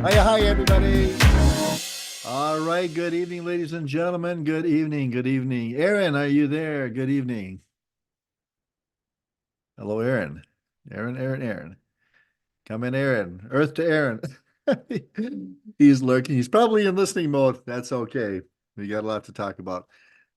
Hi, everybody. All right. Good evening, ladies and gentlemen. Good evening. Good evening. Aaron, are you there? Good evening. Hello, Aaron. Aaron. Come in, Aaron. Earth to Aaron. He's lurking. He's probably in listening mode. That's okay. We got a lot to talk about.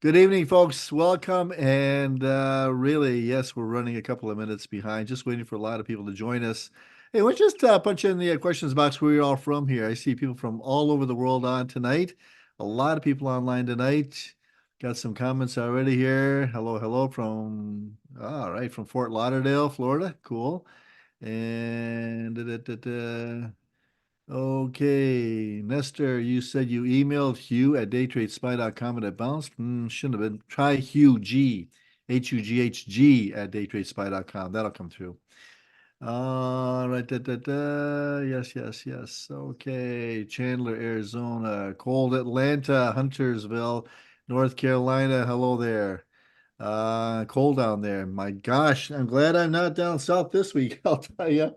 Good evening, folks. Welcome. And really, yes, we're running a couple of minutes behind, just waiting for a lot of people to join us. Hey, let's just punch in the questions box where you're all from here. I see people from all over the world on tonight. A lot of people online tonight. Got some comments already here. Hello from, all right, from Fort Lauderdale, Florida. Cool. And okay, Nestor, you said you emailed Hugh at daytradespy.com and it bounced. Shouldn't have been. Try Hugh G, Hughg at daytradespy.com. That'll come through. All right, yes. Okay, Chandler, Arizona, cold Atlanta, Huntersville, North Carolina. Hello there. Cold down there. My gosh, I'm glad I'm not down south this week. I'll tell you.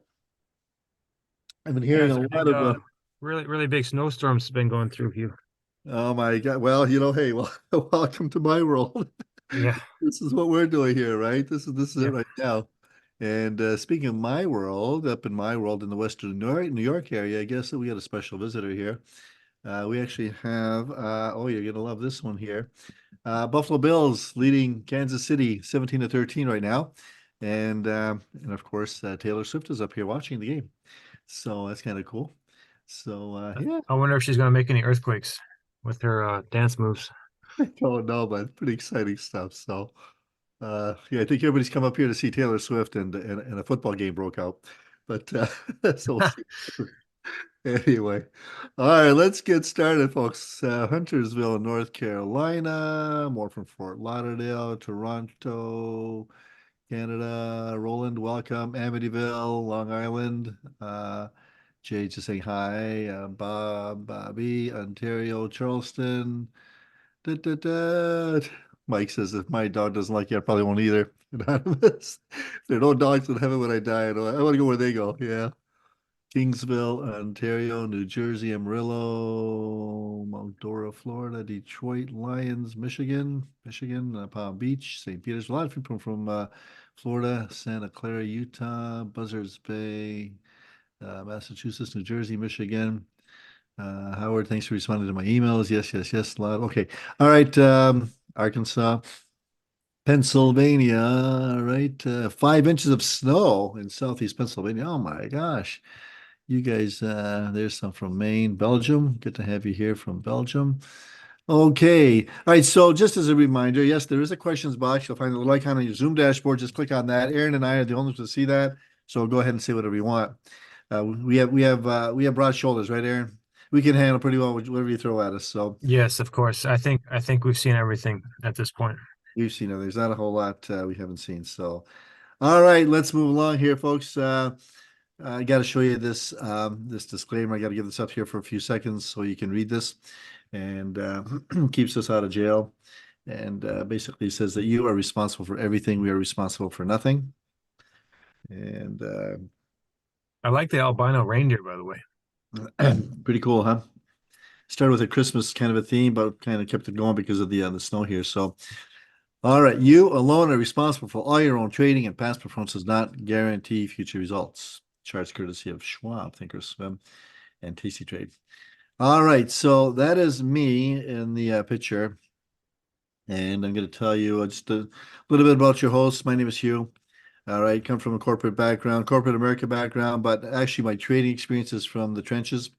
I've been Yeah, hearing it's a a lot big, of really big snowstorm's been going through here. oh my God. Well, hey, well, welcome to my world. Yeah, This is what we're doing here, right? This is it yeah. right now. And speaking of my world, up in my world in the Western New York area, I guess that we got a special visitor here. We actually have, oh, you're gonna love this one here. Buffalo Bills leading Kansas City 17 to 13 right now. And of course, Taylor Swift is up here watching the game. So that's kind of cool. So yeah, I wonder if she's gonna make any earthquakes with her dance moves. I don't know, but it's pretty exciting stuff. So yeah, I think everybody's come up here to see Taylor Swift and a football game broke out. But so we'll see. Anyway, all right, let's get started, folks. Huntersville, North Carolina, more from Fort Lauderdale, Toronto, Canada. Roland, welcome. Amityville, Long Island. Jay just saying hi. Bobby, Ontario, Charleston. Da, da, da. Mike says if my dog doesn't like you, I probably won't either. Anonymous. If there are no dogs in heaven when I die, I want to go where they go. Yeah. Kingsville, Ontario, New Jersey, Amarillo, Mount Dora, Florida, Detroit, Lions, Michigan, Palm Beach, St. Peter's. A lot of people from Florida, Santa Clara, Utah, Buzzards Bay, Massachusetts, New Jersey, Michigan. Howard, thanks for responding to my emails. Yes. A lot. Okay. All right. Arkansas, Pennsylvania, right? 5 inches of snow in southeast Pennsylvania. Oh my gosh. You guys, there's some from Maine, Belgium. Good to have you here from Belgium. Okay. All right. So just as a reminder, yes, there is a questions box. You'll find the little icon on your Zoom dashboard. Just click on that. Aaron and I are the only ones to see that. So go ahead and say whatever you want. We have broad shoulders, right, Aaron? We can handle pretty well whatever you throw at us. So Yes, of course. I think we've seen everything at this point. we've seen it. There's not a whole lot we haven't seen. So all right, let's move along here, folks. I got to show you this disclaimer. I got to give this up here for a few seconds so you can read this, and keeps us out of jail. And basically says that you are responsible for everything. We are responsible for nothing. And I like the albino reindeer, by the way. pretty cool, huh? Started with a Christmas kind of a theme, but kind of kept it going because of the snow here. So, all right, you alone are responsible for all your own trading, and past performance does not guarantee future results. Charts courtesy of Schwab, Thinkorswim, and Tasty Trade. All right, so that is me in the picture, and I'm going to tell you just a little bit about your host. My name is Hugh. All right, come from a corporate background, corporate America background, but actually my trading experience is from the trenches.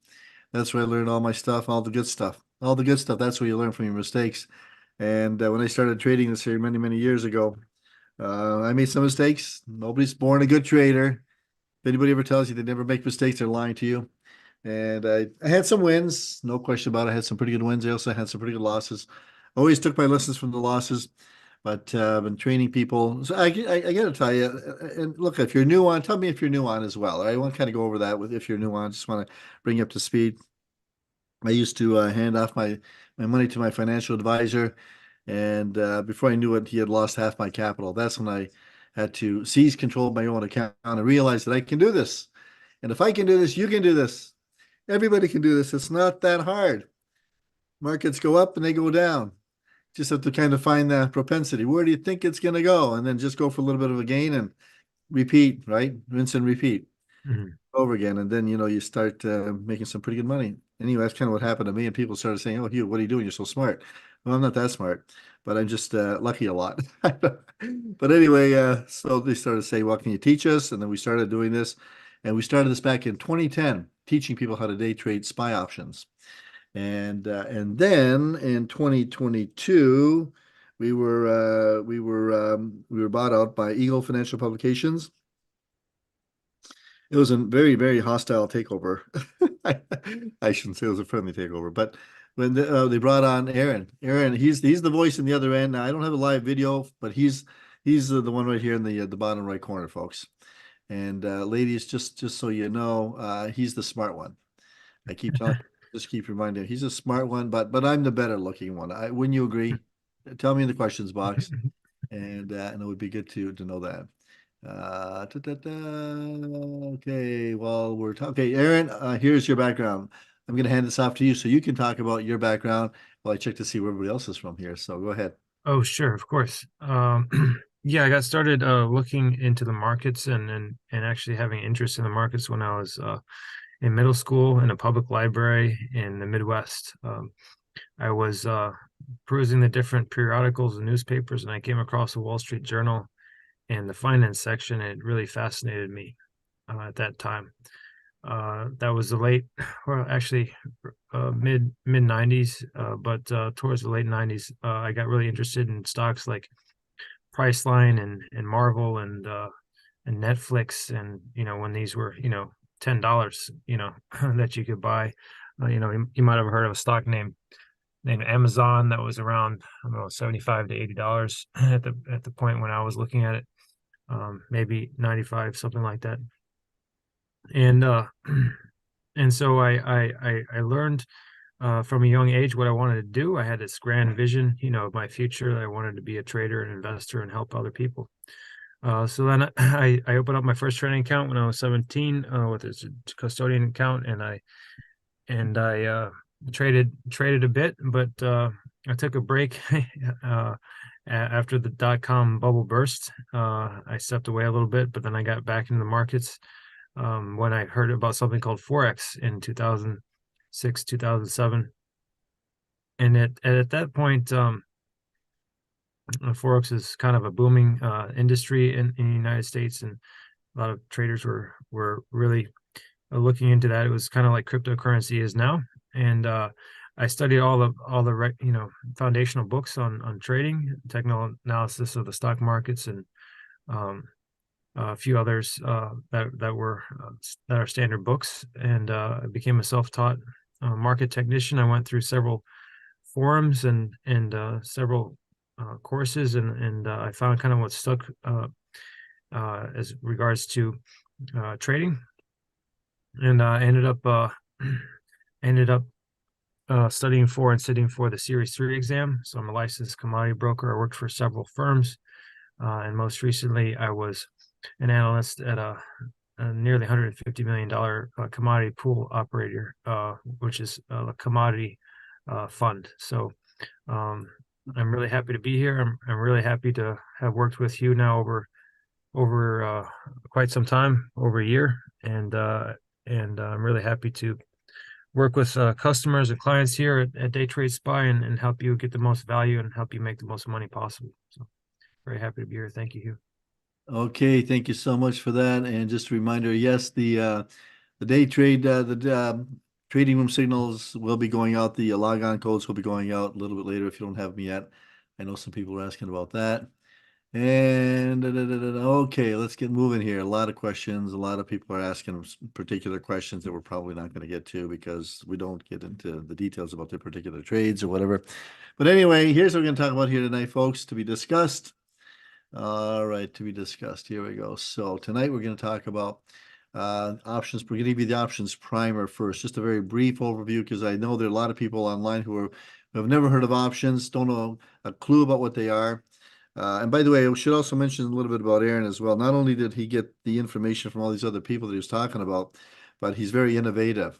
That's where I learned all my stuff, all the good stuff. All the good stuff, that's where you learn from your mistakes. And when I started trading this here many, many years ago, I made some mistakes. Nobody's born a good trader. If anybody ever tells you they never make mistakes, they're lying to you. And I had some wins, no question about it. I had some pretty good wins. I also had some pretty good losses. Always took my lessons from the losses, but I've been training people. So I got to tell you, and look, if you're new on, tell me if you're new on as well. I want to kind of go over that with if you're new on. Just want to bring you up to speed. I used to hand off my money to my financial advisor, and before I knew it, he had lost half my capital. That's when I had to seize control of my own account and realize that I can do this. And if I can do this, you can do this. Everybody can do this. It's not that hard. Markets go up and they go down. Just have to kind of find that propensity. Where do you think it's going to go? And then just go for a little bit of a gain and repeat, right? Rinse and repeat Mhm. over again. And then, you start making some pretty good money. Anyway, that's kind of what happened to me. And people started saying, "Oh, Hugh, what are you doing? You're so smart." Well, I'm not that smart, but I'm just lucky a lot. But anyway, so they started to say, "Well, can you teach us?" And then we started doing this. And we started this back in 2010, teaching people how to day trade SPY options. And then in 2022, we were bought out by Eagle Financial Publications. It was a very, very hostile takeover. I, I shouldn't say it was a friendly takeover, but when they brought on Aaron, he's the voice in the other end. Now, I don't have a live video, but he's the one right here in the bottom right corner, folks. And ladies, just so you know, he's the smart one. I keep telling, just keep reminding him he's a smart one, but I'm the better looking one. Wouldn't you agree? Tell me in the questions box, and it would be good to know that. Okay, well, we're talking. Okay, Aaron, here's your background. I'm going to hand this off to you so you can talk about your background while I check to see where everybody else is from here. So go ahead. Oh, sure, of course. Yeah, I got started looking into the markets and actually having interest in the markets when I was in middle school in a public library in the Midwest. I was perusing the different periodicals and newspapers, and I came across the Wall Street Journal and the finance section. It really fascinated me at that time. That was the late, well, actually, mid '90s, but towards the late '90s, I got really interested in stocks like Priceline and Marvel and Netflix, and when these were $10, that you could buy. You might have heard of a stock named Amazon that was around, I don't know, $75 to $80 at the point when I was looking at it, maybe 95, something like that. And and so I learned from a young age what I wanted to do. I had this grand vision, of my future, that I wanted to be a trader and investor and help other people. So then I opened up my first trading account when I was 17 with a custodian account, and I traded a bit, but I took a break after the dot-com bubble burst. I stepped away a little bit, but then I got back into the markets when I heard about something called Forex in 2006, 2007. And at that point, Forex is kind of a booming industry in the United States, and a lot of traders were really looking into that. It was kind of like cryptocurrency is now. And I studied all the foundational books on trading, technical analysis of the stock markets, and a few others that are standard books. And I became a self-taught market technician. I went through several forums and several courses, and I found kind of what stuck as regards to trading. And I ended up studying for and sitting for the Series 3 exam. So I'm a licensed commodity broker. I worked for several firms, and most recently I was an analyst at a nearly $150 million commodity pool operator, which is a commodity fund. So I'm really happy to be here. I'm really happy to have worked with you now over quite some time, over a year, and I'm really happy to work with customers and clients here at DayTradeSPY and help you get the most value and help you make the most money possible. So very happy to be here. Thank you, Hugh. Okay, thank you so much for that. And just a reminder, yes, the day trade trading room signals will be going out. The logon codes will be going out a little bit later if you don't have them yet. I know some people are asking about that. And okay, let's get moving here. A lot of questions. A lot of people are asking particular questions that we're probably not going to get to because we don't get into the details about their particular trades or whatever. But anyway, here's what we're going to talk about here tonight, folks, to be discussed. All right, to be discussed. Here we go. So tonight we're going to talk about options. We're going to give you the options primer first, just a very brief overview because I know there are a lot of people online who have never heard of options, don't know a clue about what they are. And by the way, I should also mention a little bit about Aaron as well. Not only did he get the information from all these other people that he was talking about, but he's very innovative.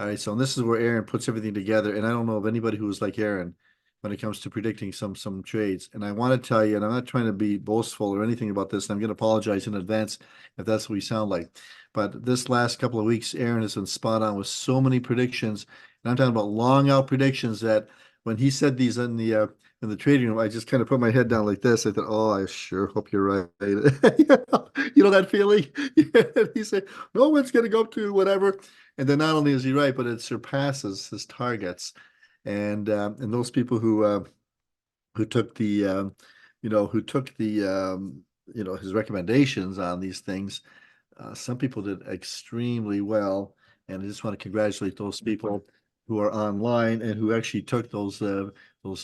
All right, so this is where Aaron puts everything together, and I don't know of anybody who is like Aaron when it comes to predicting some trades. And I want to tell you, and I'm not trying to be boastful or anything about this, and I'm going to apologize in advance if that's what we sound like. But this last couple of weeks, Aaron has been spot on with so many predictions, and I'm talking about long out predictions that when he said these in the trading room, I just kind of put my head down like this. I thought, "Oh, I sure hope you're right." You know that feeling? He said, "No one's going to go up to whatever." And then not only is he right, but it surpasses his targets. And those people who took the who took the his recommendations on these things, some people did extremely well. And I just want to congratulate those people who are online and who actually took those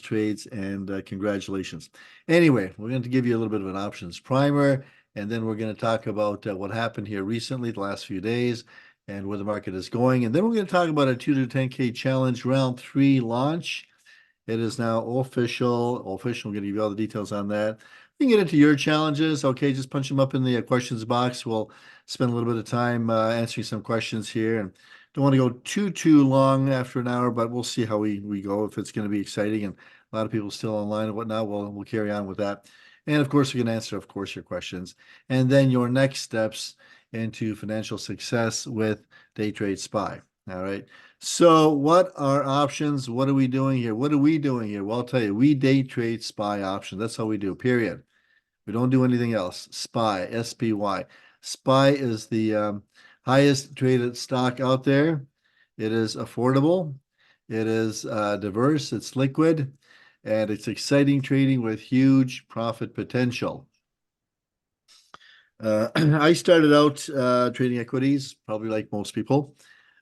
trades. And congratulations. Anyway, we're going to give you a little bit of an options primer, and then we're going to talk about what happened here recently, the last few days, and where the market is going. And then we're going to talk about a 2 to 10K challenge round 3 launch. It is now official. Official. I'm going to give you all the details on that. You can get into your challenges. Okay, just punch them up in the questions box. We'll spend a little bit of time answering some questions here, and don't want to go too long after an hour, but we'll see how we go. If it's going to be exciting and a lot of people still online and whatnot, we'll carry on with that. And of course, we can answer, of course, your questions, and then your next steps into financial success with Day Trade Spy. All right. So what are options? What are we doing here? What are we doing here? Well, I'll tell you, we day trade SPY options. That's how we do, period. We don't do anything else. SPY, SPY. SPY is the highest traded stock out there. It is affordable. It is diverse. It's liquid. And it's exciting trading with huge profit potential. I started out trading equities, probably like most people.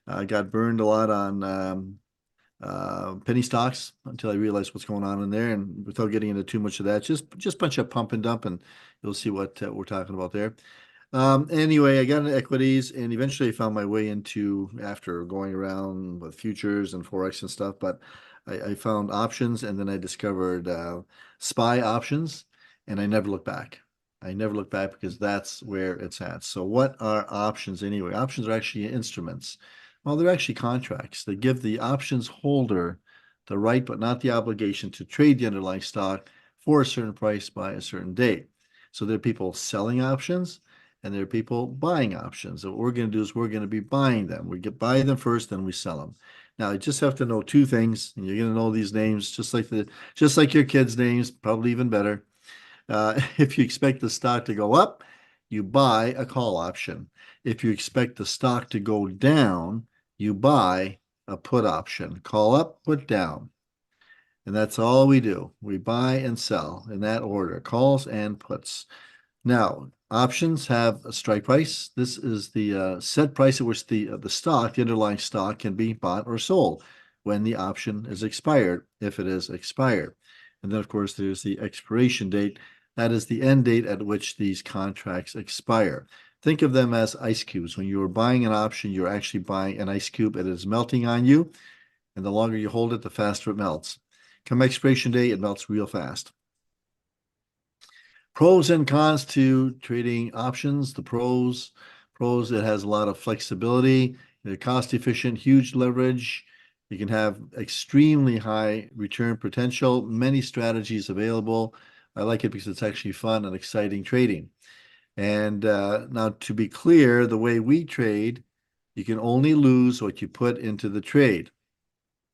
I got burned a lot on penny stocks until I realized what's going on in there. And without getting into too much of that, just bunch of pump and dump, and you'll see what we're talking about there. Anyway, I got into equities, and eventually I found my way into, after going around with futures and forex and stuff. But I found options, and then I discovered SPY options, and I never looked back. I never look back because that's where it's at. So what are options anyway? Options are actually instruments. Well, they're actually contracts. They give the options holder the right, but not the obligation, to trade the underlying stock for a certain price by a certain date. So there are people selling options, and there are people buying options. So what we're going to do is we're going to be buying them. We buy them first, then we sell them. Now, you just have to know two things, and you're going to know these names just like your kids' names, probably even better. If you expect the stock to go up, you buy a call option. If you expect the stock to go down, you buy a put option. Call up, put down. And that's all we do. We buy and sell in that order, calls and puts. Now, options have a strike price. This is the set price at which the underlying stock, can be bought or sold when the option is expired, if it is expired. And then, of course, there's the expiration date. That is the end date at which these contracts expire. Think of them as ice cubes. When you're buying an option, you're actually buying an ice cube. It is melting on you, and the longer you hold it, the faster it melts. Come expiration day, it melts real fast. Pros and cons to trading options. The pros, it has a lot of flexibility. They're cost efficient, huge leverage. You can have extremely high return potential, many strategies available. I like it because it's actually fun and exciting trading. And now, to be clear, the way we trade, you can only lose what you put into the trade.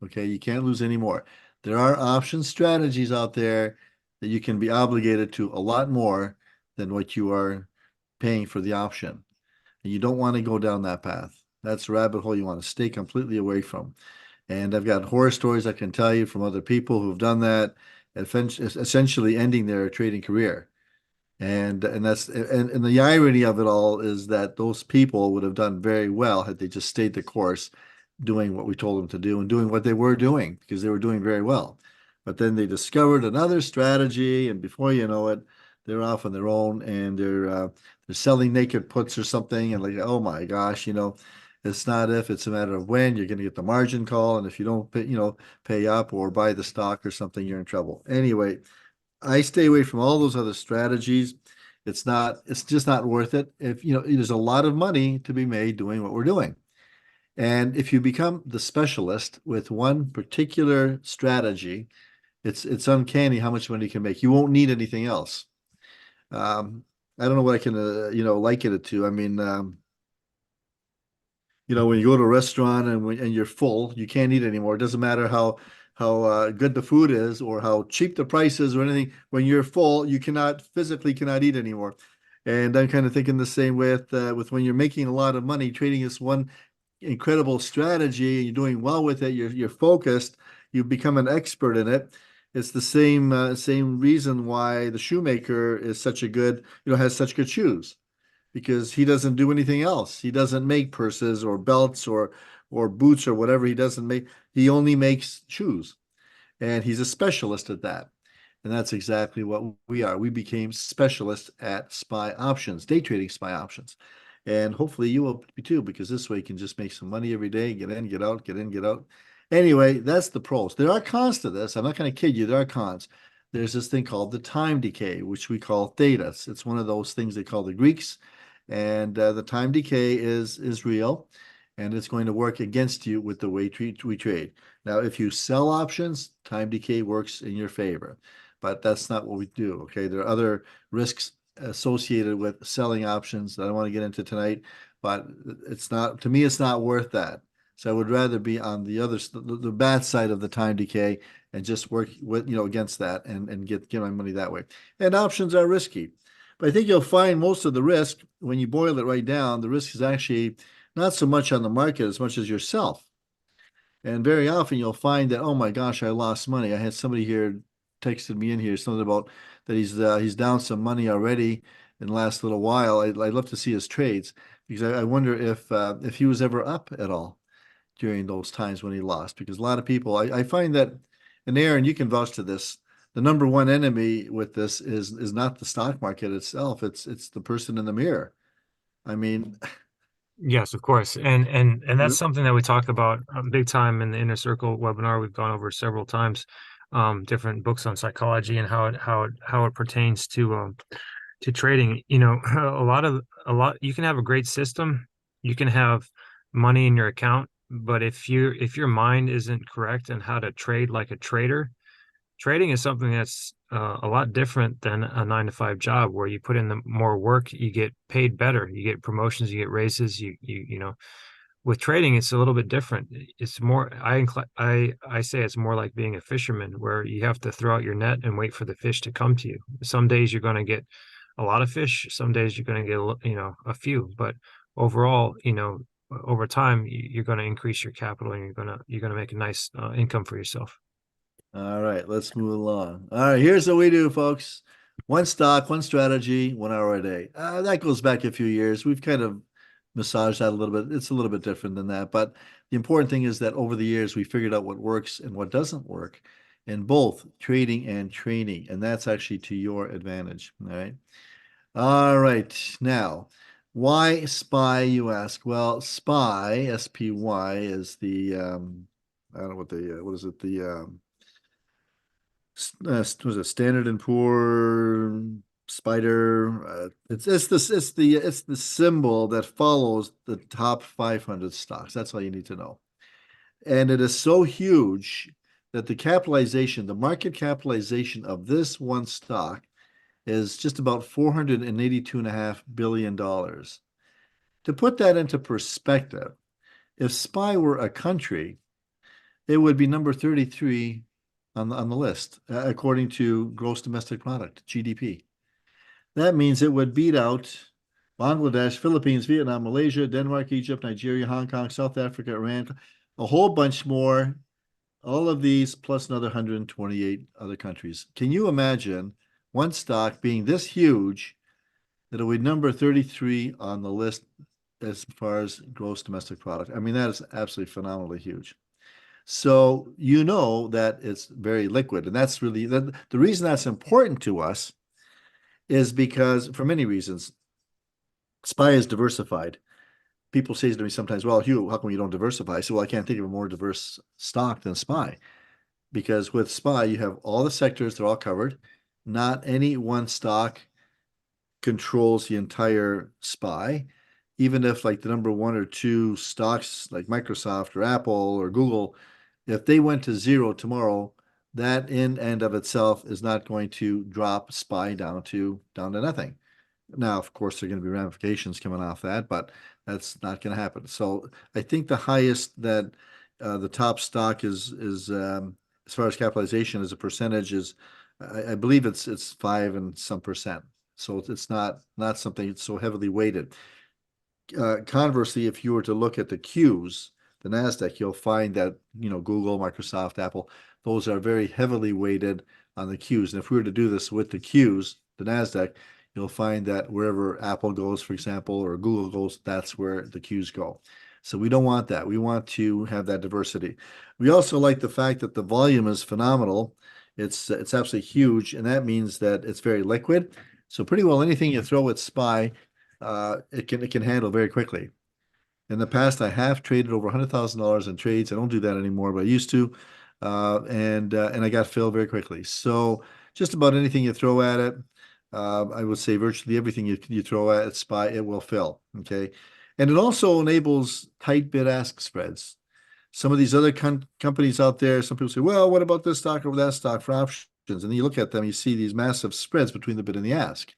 Okay, you can't lose any more. There are option strategies out there that you can be obligated to a lot more than what you are paying for the option. And you don't want to go down that path. That's a rabbit hole you want to stay completely away from. And I've got horror stories I can tell you from other people who've done that, essentially ending their trading career. And the irony of it all is that those people would have done very well had they just stayed the course, doing what we told them to do and doing what they were doing, because they were doing very well. But then they discovered another strategy, and before you know it, they're off on their own, and they're selling naked puts or something, and like, oh my gosh, it's not if, it's a matter of when you're going to get the margin call, and if you don't pay up or buy the stock or something, you're in trouble. Anyway, I stay away from all those other strategies. It's just not worth it. If there's a lot of money to be made doing what we're doing. And if you become the specialist with one particular strategy, it's uncanny how much money you can make. You won't need anything else. I don't know what I can liken it to. I mean, when you go to a restaurant and you're full, you can't eat anymore. It doesn't matter how good the food is or how cheap the price is or anything. When you're full, you physically cannot eat anymore. And I'm kind of thinking the same with when you're making a lot of money, trading is one incredible strategy. You're doing well with it. You're focused. You become an expert in it. It's the same reason why the shoemaker is such a good, has such good shoes because he doesn't do anything else. He doesn't make purses or belts or boots or whatever. He doesn't make. He only makes shoes, and he's a specialist at that. And that's exactly what we are. We became specialists at SPY options, day trading SPY options. And hopefully you will be too, because this way you can just make some money every day, get in, get out, get in, get out. Anyway, that's the pros. There are cons to this. I'm not going to kid you. There are cons. There's this thing called the time decay, which we call theta. It's one of those things they call the Greeks. And the time decay is real, and it's going to work against you with the way we trade. Now, if you sell options, time decay works in your favor, but that's not what we do. Okay, there are other risks associated with selling options that I don't want to get into tonight, but it's not, to me, it's not worth that. So I would rather be on the bad side of the time decay and just work with, against that and get my money that way. And options are risky. But I think you'll find most of the risk, when you boil it right down, the risk is actually not so much on the market as much as yourself. And very often you'll find that, oh my gosh, I lost money. I had somebody here texted me in here something about that he's down some money already in the last little while. I'd love to see his trades because I wonder if he was ever up at all during those times when he lost. Because a lot of people, I find that, and Aaron, you can vouch to this, the number one enemy with this is not the stock market itself. It's the person in the mirror. I mean, Yes, of course. And that's something that we talk about big time in the Inner Circle webinar. We've gone over several times, different books on psychology and how it pertains to trading. A lot you can have a great system, you can have money in your account, but if your mind isn't correct in how to trade like a trader, trading is something that's a lot different than a 9 to 5 job where you put in the more work, you get paid better, you get promotions, you get raises. With trading, it's a little bit different. It's more, I say it's more like being a fisherman where you have to throw out your net and wait for the fish to come to you. Some days you're going to get a lot of fish, some days you're going to get a few, but overall, over time you're going to increase your capital and you're going to make a nice income for yourself. all right, let's move along. All right, here's what we do, folks. One stock, one strategy, 1 hour a day. That goes back a few years. We've kind of massaged that a little bit. It's a little bit different than that. But the important thing is that over the years, we figured out what works and what doesn't work in both trading and training. And that's actually to your advantage. All right. All right. Now, why SPY, you ask? Well, SPY, SPY, is I don't know what is it? Was it Standard and Poor Spider? It's the symbol that follows the top 500 stocks. That's all you need to know. And it is so huge that the market capitalization of this one stock is just about $482.5 billion. To put that into perspective, if SPY were a country, it would be number 33 on the list, according to gross domestic product, GDP. That means it would beat out Bangladesh, Philippines, Vietnam, Malaysia, Denmark, Egypt, Nigeria, Hong Kong, South Africa, Iran, a whole bunch more, all of these plus another 128 other countries. Can you imagine one stock being this huge that it would number 33 on the list as far as gross domestic product? I mean, that is absolutely phenomenally huge. So you know that it's very liquid. And that's really the reason that's important to us is because for many reasons, SPY is diversified. People say to me sometimes, well, Hugh, how come you don't diversify? I say, well, I can't think of a more diverse stock than SPY. Because with SPY, you have all the sectors, they're all covered. Not any one stock controls the entire SPY. even if like the number one or two stocks like Microsoft or Apple or Google, if they went to zero tomorrow, that in and of itself is not going to drop SPY down to nothing. Now, of course, there are going to be ramifications coming off that, but that's not going to happen. So I think the highest that the top stock is as far as capitalization as a percentage is, I believe it's 5% and some. So it's not something that's so heavily weighted. Conversely, if you were to look at the Qs, the Nasdaq, you'll find that Google, Microsoft, Apple, those are very heavily weighted on the Qs. And if we were to do this with the Qs, the Nasdaq, you'll find that wherever Apple goes, for example, or Google goes, that's where the Qs go. So we don't want that. We want to have that diversity. We also like the fact that the volume is phenomenal. It's absolutely huge, and that means that it's very liquid. So pretty well anything you throw at SPY, it can handle very quickly. In the past, I have traded over $100,000 in trades. I don't do that anymore, but I used to, and I got filled very quickly. So just about anything you throw at it, I would say virtually everything you throw at SPY, it will fill. Okay, and it also enables tight bid-ask spreads. Some of these other companies out there, some people say, well, what about this stock or that stock for options? And then you look at them, you see these massive spreads between the bid and the ask.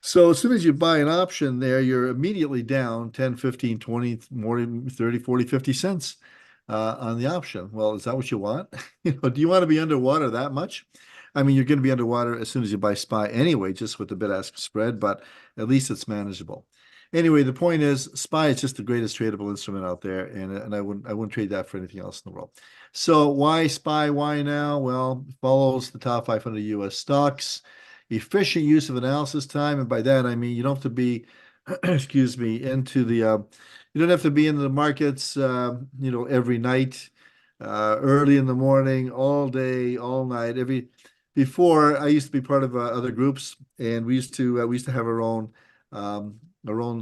So as soon as you buy an option there, you're immediately down 10, 15, 20, more, 30, 40, 50 cents on the option. Well, is that what you want? Do you want to be underwater that much? I mean, you're going to be underwater as soon as you buy SPY anyway, just with the bid-ask spread, but at least it's manageable. Anyway, the point is SPY is just the greatest tradable instrument out there, and I wouldn't trade that for anything else in the world. So why SPY? Why now? Well, it follows the top 500 US stocks. Efficient use of analysis time, and by that I mean you don't have to be, excuse me, you don't have to be in the markets, every night, early in the morning, all day, all night. Before I used to be part of other groups, and we used to have our own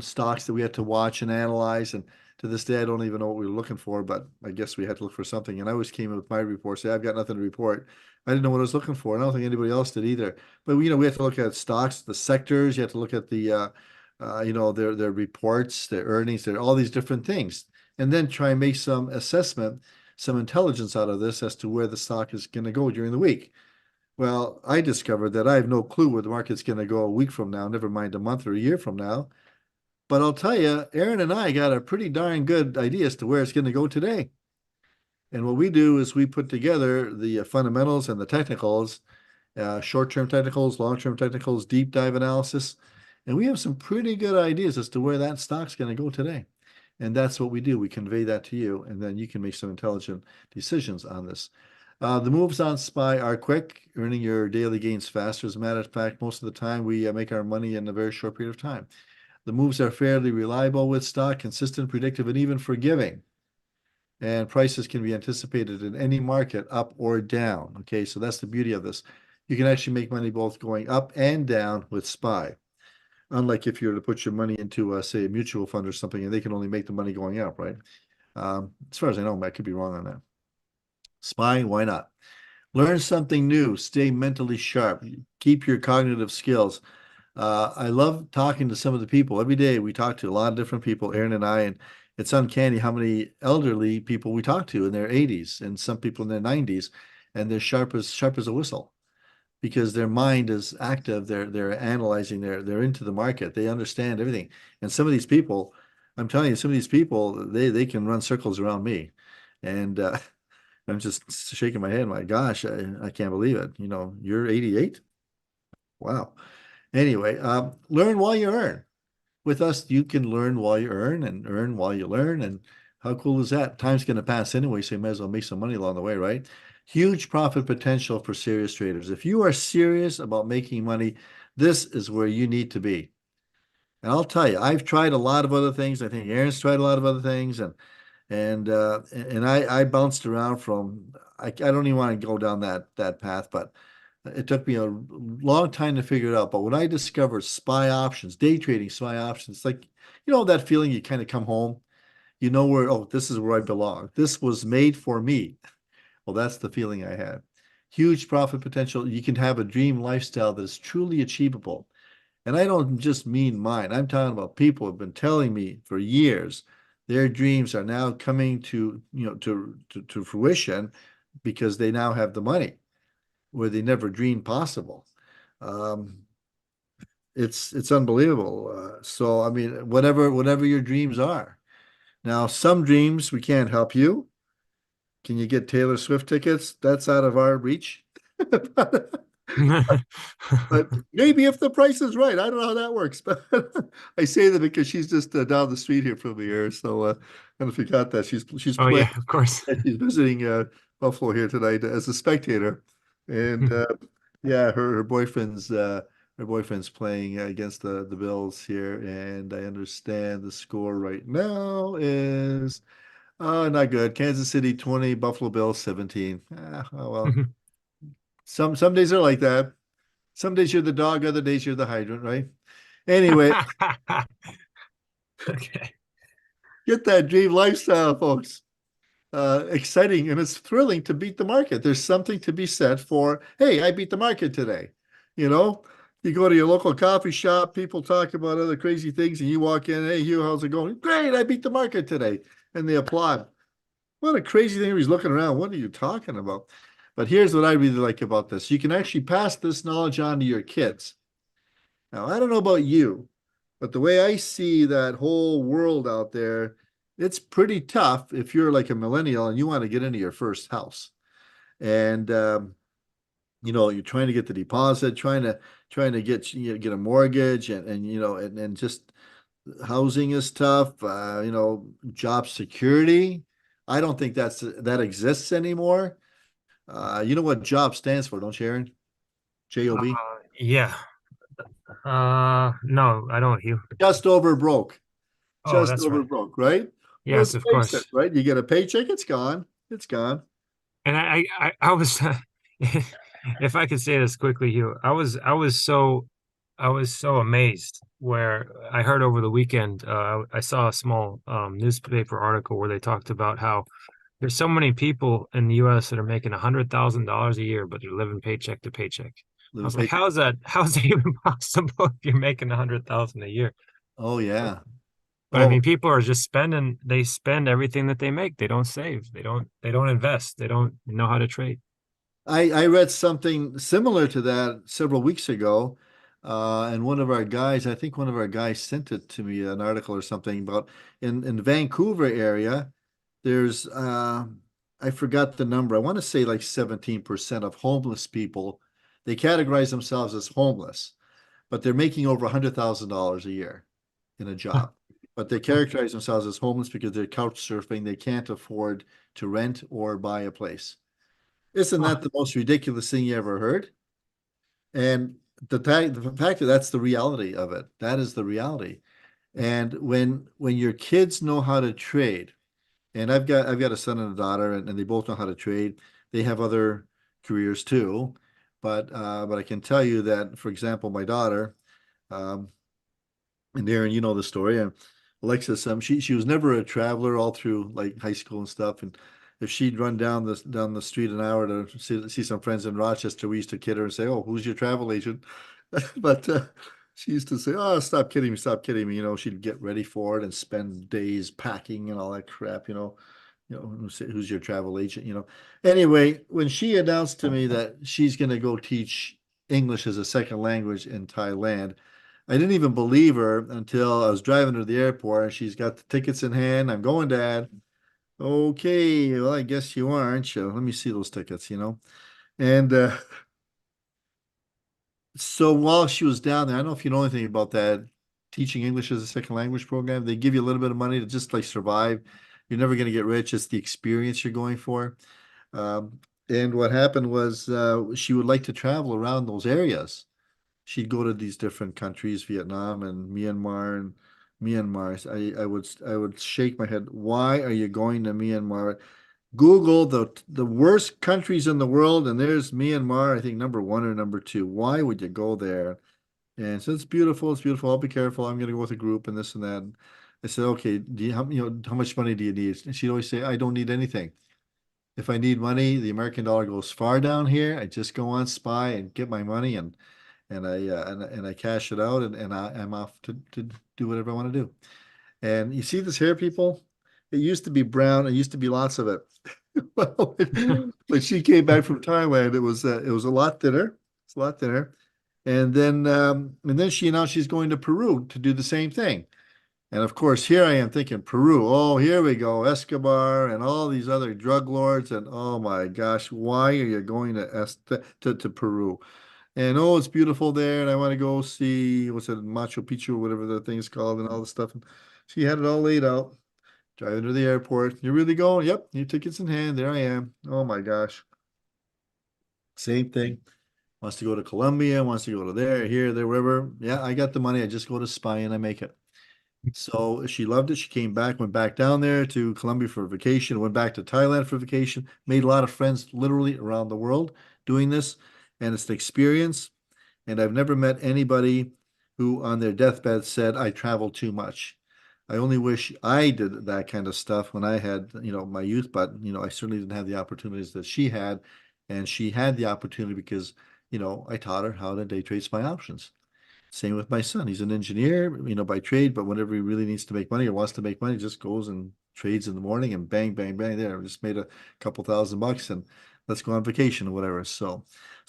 stocks that we had to watch and analyze. And to this day, I don't even know what we were looking for, but I guess we had to look for something. And I always came in with my report, say I've got nothing to report. I didn't know what I was looking for, and I don't think anybody else did either. But we had to look at stocks, the sectors. You have to look at the their reports, their earnings, all these different things, and then try and make some assessment, some intelligence out of this as to where the stock is going to go during the week. Well, I discovered that I have no clue where the market's going to go a week from now, never mind a month or a year from now. But I'll tell you, Aaron and I got a pretty darn good idea as to where it's going to go today. And what we do is we put together the fundamentals and the technicals, short-term technicals, long-term technicals, deep dive analysis, and we have some pretty good ideas as to where that stock's going to go today. And that's what we do. We convey that to you, and then you can make some intelligent decisions on this. The moves on SPY are quick, earning your daily gains faster. As a matter of fact, most of the time we make our money in a very short period of time. The moves are fairly reliable with stock, consistent, predictive, and even forgiving. And prices can be anticipated in any market, up or down. Okay, so that's the beauty of this. You can actually make money both going up and down with SPY. Unlike if you were to put your money into, say, a mutual fund or something, and they can only make the money going up, right? As far as I know, I could be wrong on that. SPY, why not? Learn something new. Stay mentally sharp. Keep your cognitive skills. I love talking to some of the people. Every day we talk to a lot of different people, Aaron and I, and it's uncanny how many elderly people we talk to in their 80s and some people in their 90s, and they're sharp as a whistle because their mind is active. They're analyzing. They're into the market. They understand everything. And some of these people, I'm telling you, some of these people, they can run circles around me, and I'm just shaking my head. My gosh, I can't believe it. You're 88. Wow. Anyway, learn while you earn. With us, you can learn while you earn and earn while you learn. And how cool is that? Time's going to pass anyway, so you might as well make some money along the way, right? Huge profit potential for serious traders. If you are serious about making money, this is where you need to be. And I'll tell you, I've tried a lot of other things. I think Aaron's tried a lot of other things, and I bounced around from. I don't even want to go down that path, but it took me a long time to figure it out. But when I discovered SPY options, day trading SPY options, like, that feeling you kind of come home, this is where I belong. This was made for me. Well, that's the feeling I had. Huge profit potential. You can have a dream lifestyle that is truly achievable. And I don't just mean mine. I'm talking about people who have been telling me for years their dreams are now coming to fruition because they now have the money where they never dreamed possible. Um, it's unbelievable. So I mean, whatever your dreams are. Now, some dreams we can't help you. Can you get Taylor Swift tickets? That's out of our reach. But maybe if the price is right, I don't know how that works. But I say that because she's just down the street here from me here. So I don't know if you got that. She's Oh playing. yeah, of course. She's visiting Buffalo here tonight as a spectator, and yeah, her boyfriend's playing against the Bills here, and I understand the score right now is not good. Kansas City 20, Buffalo Bills 17. Oh well, some days are like that. Some days you're the dog, other days you're the hydrant, right? Anyway, Okay. get that dream lifestyle, folks. Exciting and it's thrilling to beat the market. There's something to be said for, hey, I beat the market today. You know, you go to your local coffee shop, people talk about other crazy things, and you walk in, hey, Hugh, how's it going? Great, I beat the market today. And they applaud. What a crazy thing. He's looking around. What are you talking about? But here's what I really like about this. You can actually pass this knowledge on to your kids. Now, I don't know about you, but the way I see that whole world out there, it's pretty tough if you're like a millennial and you want to get into your first house. And you're trying to get the deposit, trying to get a mortgage and just housing is tough. Job security. I don't think that exists anymore. You know what job stands for, don't you, Aaron? Job. Yeah. No, I don't, Hugh. Just over broke. Oh, Just that's over right. broke, right? Let's Yes, of face it, course. right? You get a paycheck, it's gone. It's gone. And I was, if I could say this quickly, Hugh, I was so amazed where I heard over the weekend, I saw a small newspaper article where they talked about how there's so many people in the U.S. that are making $100,000 a year, but they're living paycheck to paycheck. I Living was like, paycheck. how is that even possible if you're making 100,000 a year? Oh yeah. But I Oh, mean, people are just they spend everything that they make. They don't save. They don't invest. They don't know how to trade. I read something similar to that several weeks ago, and I think one of our guys sent it to me, an article or something about in Vancouver area. There's I forgot the number. I want to say like 17% of homeless people. They categorize themselves as homeless, but they're making over $100,000 a year in a job. But they characterize themselves as homeless because they're couch surfing. They can't afford to rent or buy a place. Isn't that the most ridiculous thing you ever heard? And the fact that that's the reality of it, that is the reality. And when your kids know how to trade, and I've got a son and a daughter, and they both know how to trade. They have other careers too, but I can tell you that, for example, my daughter, um, and Aaron, you know the story. And Alexis, she was never a traveler all through like high school and stuff. And if she'd run down the street an hour to see some friends in Rochester, we used to kid her and say, "Oh, who's your travel agent?" But she used to say, "Oh, stop kidding me, stop kidding me." She'd get ready for it and spend days packing and all that crap. Who's your travel agent? Anyway, when she announced to me that she's going to go teach English as a second language in Thailand, I didn't even believe her until I was driving her to the airport and she's got the tickets in hand. I'm going, Dad. Okay, well, I guess you are, aren't you? Let me see those tickets. And so while she was down there, I don't know if you know anything about that teaching English as a second language program. They give you a little bit of money to just like survive. You're never going to get rich. It's the experience you're going for. Um, and what happened was she would like to travel around those areas. She'd go to these different countries, Vietnam and Myanmar and Myanmar. I would shake my head. Why are you going to Myanmar? Google the worst countries in the world, and there's Myanmar, I think number one or number two. Why would you go there? And so it's beautiful. It's beautiful. I'll be careful. I'm going to go with a group and this and that. And I said, okay, how much money do you need? And she'd always say, I don't need anything. If I need money, the American dollar goes far down here. I just go on SPY and get my money, and I cash it out, and I'm off to do whatever I want to do. And you see this hair, people? It used to be brown. It used to be lots of it. Well, when she came back from Thailand, it was a lot thinner. It's a lot thinner. And then she announced she's going to Peru to do the same thing. And of course, here I am thinking Peru. Oh, here we go, Escobar and all these other drug lords. And oh my gosh, why are you going to Peru? And oh, it's beautiful there, and I want to go see what's it, Machu Picchu, whatever the thing's called, and all the stuff. And she had it all laid out. Driving to the airport. You're really going? Yep, your tickets in hand. There I am. Oh my gosh. Same thing. Wants to go to Colombia, wants to go to there, here, there, wherever. Yeah, I got the money. I just go to Spy and I make it. So she loved it. She came back, went back down there to Colombia for vacation, went back to Thailand for vacation, made a lot of friends literally around the world doing this. And it's the experience. And I've never met anybody who on their deathbed said, I travel too much. I only wish I did that kind of stuff when I had, my youth, but, I certainly didn't have the opportunities that she had. And she had the opportunity because, I taught her how to day trade SPY options. Same with my son. He's an engineer, by trade, but whenever he really needs to make money or wants to make money, he just goes and trades in the morning and bang, bang, bang. There, I just made a couple $1,000 and let's go on vacation or whatever. So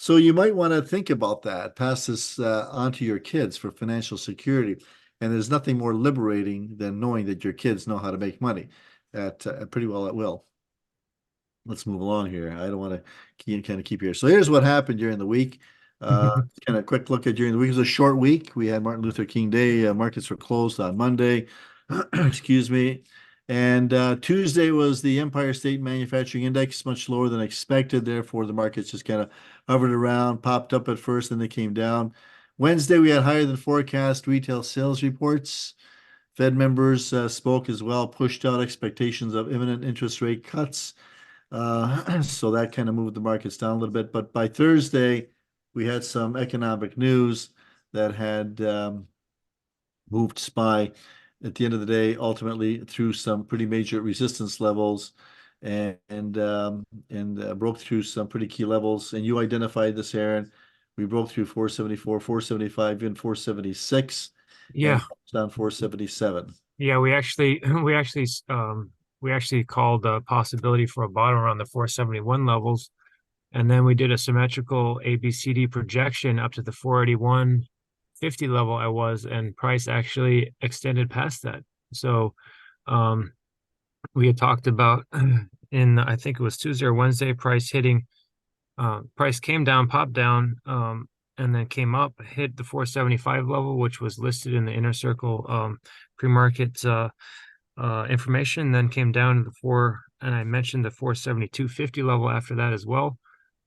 you might want to think about that. Pass this on to your kids for financial security. And there's nothing more liberating than knowing that your kids know how to make money at pretty well at will. Let's move along here. I don't want to kind of keep here. So here's what happened during the week. Kind of quick look at during the week. It was a short week. We had Martin Luther King Day. Markets were closed on Monday. Excuse me. And Tuesday was the Empire State Manufacturing Index, much lower than expected. Therefore, the markets just kind of hovered around, popped up at first, then they came down. Wednesday, we had higher than forecast retail sales reports. Fed members spoke as well, pushed out expectations of imminent interest rate cuts. So that kind of moved the markets down a little bit. But by Thursday, we had some economic news that had moved SPY at the end of the day, ultimately through some pretty major resistance levels and broke through some pretty key levels. And you identified this, Aaron. We broke through 474, 475, even 476, Yeah. and down 477. Yeah, we actually called the possibility for a bottom around the 471 levels. And then we did a symmetrical ABCD projection up to the 481.50 level and price actually extended past that. So we had talked about I think it was Tuesday or Wednesday, price came down, popped down, and then came up, hit the 475 level, which was listed in the inner circle pre-market information, then came down to and I mentioned the 472.50 level after that as well.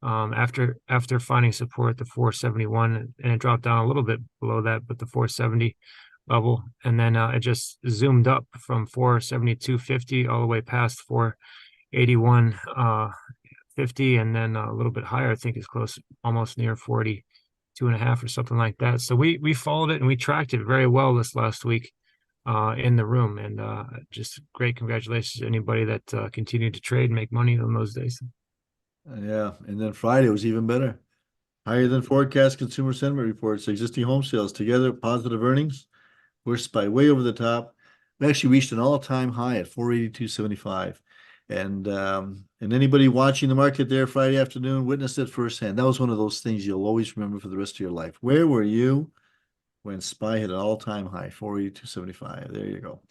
After finding support at the 471, and it dropped down a little bit below that, but the 470 level, and then it just zoomed up from 472.50 all the way past 481.50, and then a little bit higher. I think it's close, almost near 42.5 or something like that. So we followed it and we tracked it very well this last week in the room, and just great congratulations to anybody that continued to trade and make money on those days. Yeah, and then Friday was even better. Higher than forecast consumer sentiment reports, existing home sales together, positive earnings. We're SPY way over the top. We actually reached an all-time high at 482.75. And anybody watching the market there Friday afternoon witnessed it firsthand. That was one of those things you'll always remember for the rest of your life. Where were you when SPY hit an all-time high, 482.75? There you go.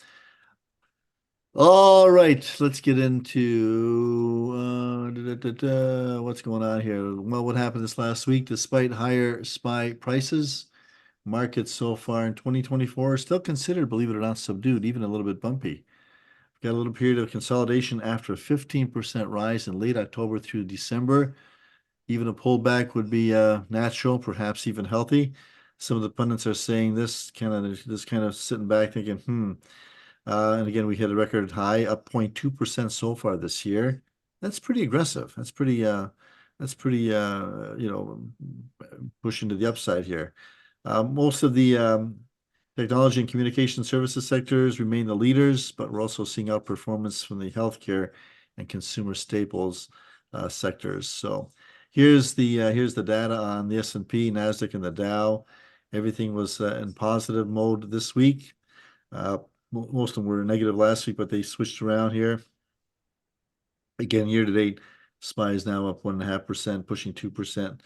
All right, let's get into what's going on here. Well, what happened this last week? Despite higher SPY prices, markets so far in 2024 are still considered, believe it or not, subdued, even a little bit bumpy. We've got a little period of consolidation after a 15% rise in late October through December. Even a pullback would be natural, perhaps even healthy. Some of the pundits are saying this kind of sitting back thinking, and again, we hit a record high, up 0.2% so far this year. That's pretty aggressive. That's pretty pushing to the upside here. Most of the technology and communication services sectors remain the leaders, but we're also seeing outperformance from the healthcare and consumer staples sectors. So Here's the data on the S&P, Nasdaq, and the Dow. Everything was in positive mode this week. Most of them were negative last week, but they switched around here. Again, year to date, SPY is now up 1.5%, pushing 2%.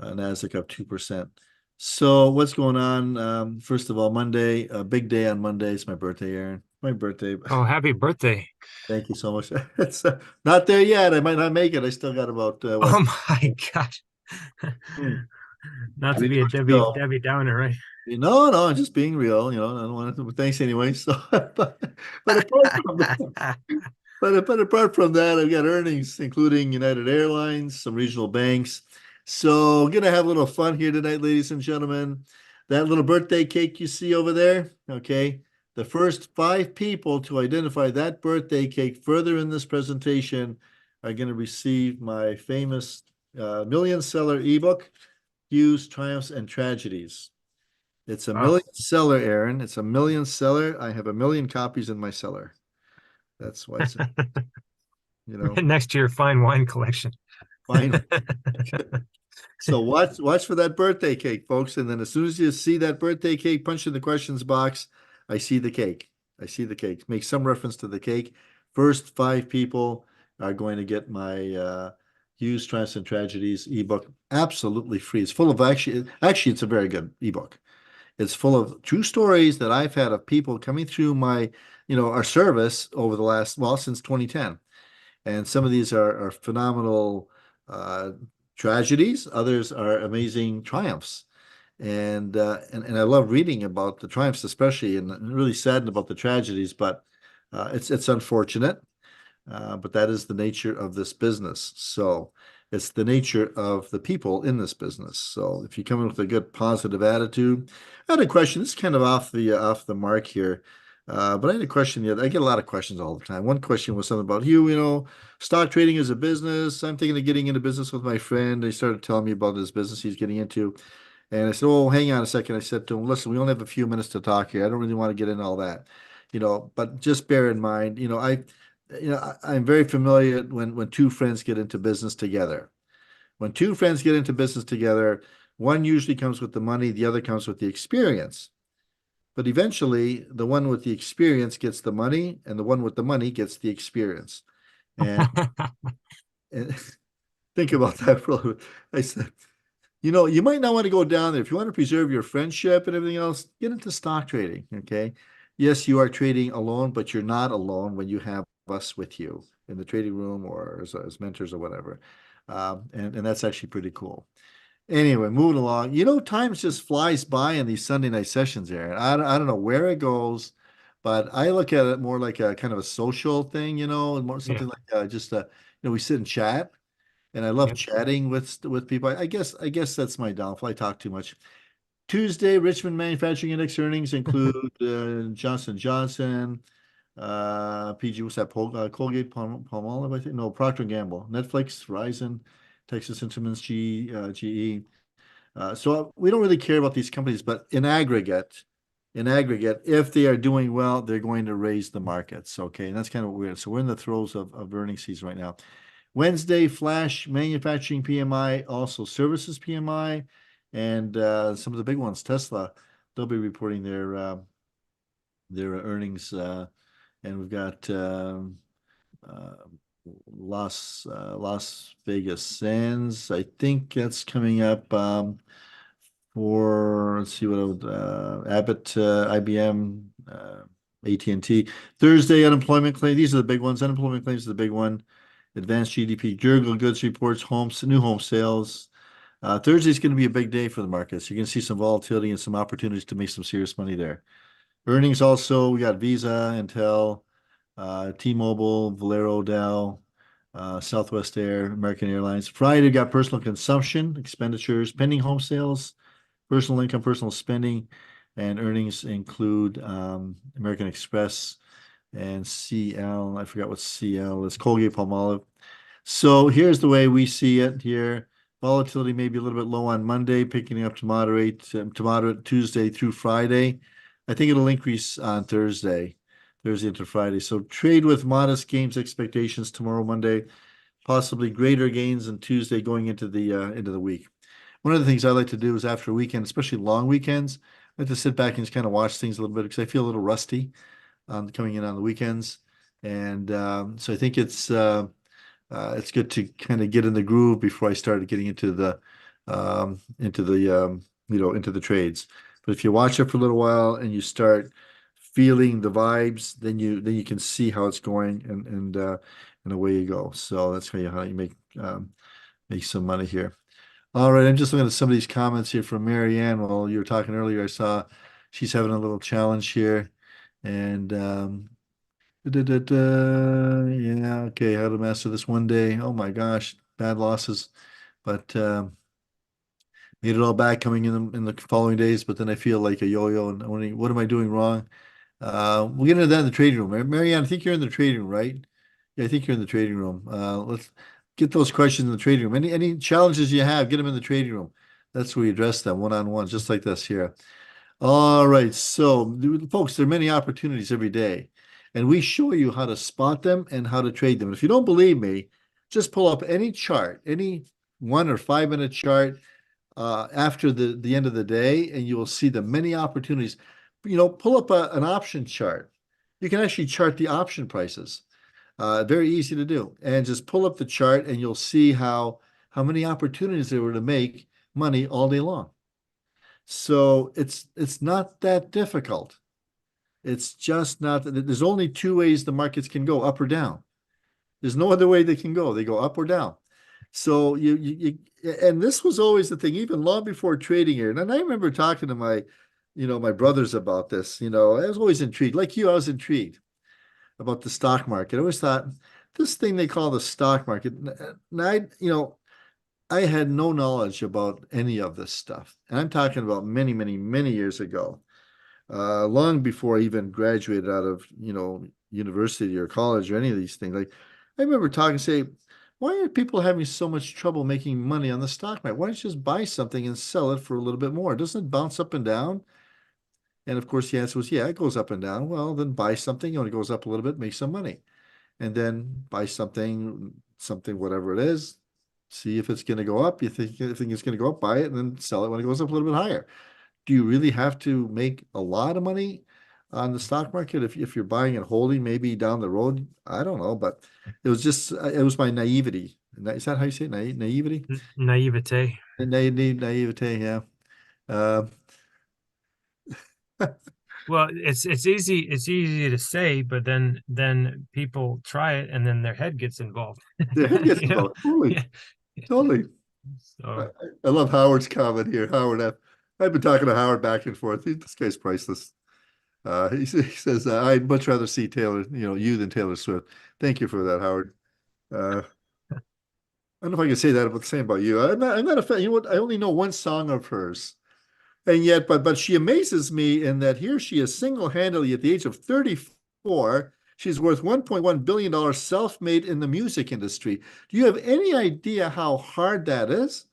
Nasdaq up 2%. So what's going on? First of all, Monday, a big day on Monday. It's my birthday, Aaron. My birthday. Oh, happy birthday. Thank you so much. It's not there yet. I might not make it. I still got about what? Oh my gosh. Hmm, Not to 3 be a months to go. Debbie Downer, right? No, no, I'm just being real. I don't want to. But thanks anyway. So, but apart from that, but apart from that, I've got earnings, including United Airlines, some regional banks. So, gonna have a little fun here tonight, ladies and gentlemen. That little birthday cake you see over there, okay? The first 5 people to identify that birthday cake further in this presentation are going to receive my famous million seller ebook, Views, Triumphs, and Tragedies. It's a Oh. million seller, Aaron. It's a million seller. I have a million copies in my cellar. That's why it's, you know, Next to your fine wine collection. fine. So watch for that birthday cake, folks. And then as soon as you see that birthday cake, punch in the questions box. I see the cake. I see the cake. Make some reference to the cake. First 5 people are going to get my Hughes, Triumphs, and Tragedies ebook absolutely free. It's full of actually it's a very good ebook. It's full of true stories that I've had of people coming through our service over the last, well, since 2010. And some of these are phenomenal uh, tragedies. Others are amazing triumphs. And I love reading about the triumphs, especially, and really saddened about the tragedies. But it's unfortunate. But that is the nature of this business. So it's the nature of the people in this business. So if you come in with a good positive attitude, I had a question. This is kind of off the mark here. But I had a question the other. I get a lot of questions all the time. One question was something about stock trading is a business. I'm thinking of getting into business with my friend. He started telling me about this business he's getting into. And I said, "Oh, hang on a second." I said to him, "Listen, we only have a few minutes to talk here. I don't really want to get into all that, but just bear in mind, I'm very familiar when two friends get into business together. When two friends get into business together, one usually comes with the money, the other comes with the experience. But eventually, the one with the experience gets the money, and the one with the money gets the experience. And think about that for a little bit. I said, you might not want to go down there. If you want to preserve your friendship and everything else, get into stock trading, okay? Yes, you are trading alone, but you're not alone when you have us with you in the trading room or as mentors or whatever. And that's actually pretty cool. Anyway, moving along. Time just flies by in these Sunday night sessions, Aaron. I don't know where it goes, but I look at it more like a kind of a social thing, and more Yeah. something like just we sit and chat, and I love Yep. chatting with people. I guess that's my downfall. I talk too much. Tuesday, Richmond Manufacturing Index earnings include Johnson Johnson, PG, what's that? Colgate, Palmolive, I think. No, Procter& and Gamble, Netflix, Verizon, Texas Instruments, GE. So we don't really care about these companies, but in aggregate, if they are doing well, they're going to raise the markets. Okay, and that's kind of weird. So we're in the throes of earnings season right now. Wednesday, flash manufacturing PMI, also services PMI, and some of the big ones, Tesla, they'll be reporting their earnings, and we've got uh, Las Vegas Sands. I think that's coming up for let's see what Abbott, IBM, AT&T. Thursday unemployment claim. These are the big ones. Unemployment claims is the big one. Advanced GDP, durable goods reports, new home sales. Thursday is going to be a big day for the markets. You're going to see some volatility and some opportunities to make some serious money there. Earnings also, we got Visa, Intel, T-Mobile, Valero, Dow, Southwest Air, American Airlines. Friday, we got personal consumption, expenditures, pending home sales, personal income, personal spending, and earnings include American Express and CL. I forgot what CL is. Colgate Palmolive. So here's the way we see it here. Volatility may be a little bit low on Monday, picking up to moderate Tuesday through Friday. I think it'll increase on Thursday into Friday. So trade with modest gains expectations tomorrow, Monday. possibly greater gains on Tuesday going into the week. One of the things I like to do is after a weekend, especially long weekends, I like to sit back and just kind of watch things a little bit because I feel a little rusty coming in on the weekends. And so I think it's good to kind of get in the groove before I started getting into the trades. But if you watch it for a little while and you start feeling the vibes, then you can see how it's going and away you go. So that's how you make some money here. All right, I'm just looking at some of these comments here from Marianne. While you were talking earlier, I saw she's having a little challenge here. And yeah, okay, how to master this one day. Oh my gosh, bad losses. But made it all back coming in the following days, but then I feel like a yo-yo and what am I doing wrong? We'll get into that in the trading room. Marianne, I think you're in the trading room, right? Yeah, I think you're in the trading room. Let's get those questions in the trading room. Any challenges you have, get them in the trading room. That's where we address them one-on-one, just like this here. All right, so folks, there are many opportunities every day, and we show you how to spot them and how to trade them. If you don't believe me, just pull up any chart, any 1 or 5 minute chart after the end of the day, and you will see the many opportunities. Pull up an option chart. You can actually chart the option prices. Very easy to do. And just pull up the chart, and you'll see how many opportunities there were to make money all day long. So it's not that difficult. It's just not. There's only two ways the markets can go, up or down. There's no other way they can go. They go up or down. So and this was always the thing, even long before trading here. And I remember talking to my brothers about this. I was always intrigued. Like you, I was intrigued about the stock market. I always thought this thing they call the stock market. And I had no knowledge about any of this stuff. And I'm talking about many, many, many years ago, long before I even graduated out of, university or college or any of these things. Like I remember talking, say, why are people having so much trouble making money on the stock market? Why don't you just buy something and sell it for a little bit more? Doesn't it bounce up and down? And of course, the answer was, yeah, it goes up and down. Well, then buy something. When it goes up a little bit, make some money. And then buy something, whatever it is, see if it's going to go up. You think it's going to go up, buy it, and then sell it when it goes up a little bit higher. Do you really have to make a lot of money on the stock market if you're buying and holding maybe down the road? I don't know, but it was my naivety. Is that how you say it? Naivety? Naivete. Naivete, yeah. Uh, Well, it's easy to say, but then people try it and then their head gets involved. the head gets You know? involved. Totally, Yeah. totally. I, So I love Howard's comment here. Howard, I've been talking to Howard back and forth. This guy's priceless. He says, I'd much rather see you than Taylor Swift. Thank you for that, Howard. I don't know if I can say that about the same about you. I'm not a fan. You know what? I only know one song of hers. And yet, but she amazes me in that here she is single-handedly at the age of 34. She's worth $1.1 billion self-made in the music industry. Do you have any idea how hard that is?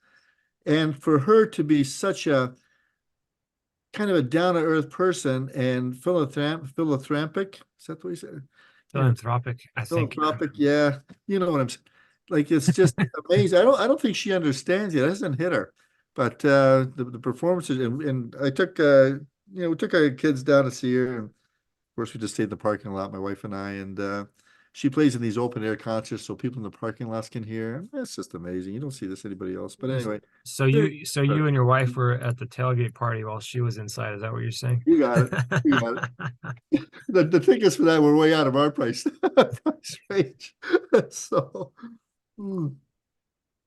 And for her to be such a kind of a down-to-earth person and philanthropic, is that what you said? Yeah, philanthropic, I think. philanthropic, yeah. You know what I'm saying? Like it's just amazing. I don't think she understands yet. It hasn't hit her. But the performances and I took we took our kids down to see her, and of course we just stayed in the parking lot, my wife and I, and she plays in these open air concerts so people in the parking lots can hear. It's just amazing. You don't see this anybody else. But anyway, So you and your wife were at the tailgate party while she was inside. Is that what you're saying? you got it. You got it. The tickets for that were way out of our price range. So,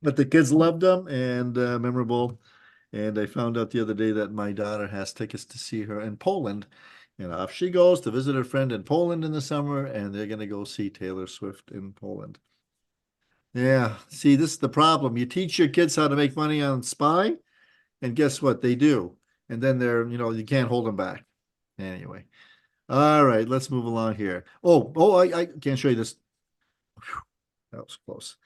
but the kids loved them and memorable. And I found out the other day that my daughter has tickets to see her in Poland. And off she goes to visit her friend in Poland in the summer, and they're going to go see Taylor Swift in Poland. Yeah, see, this is the problem. You teach your kids how to make money on SPY, and guess what? They do. And then you can't hold them back. Anyway. All right, let's move along here. I can't show you this. Whew, that was close.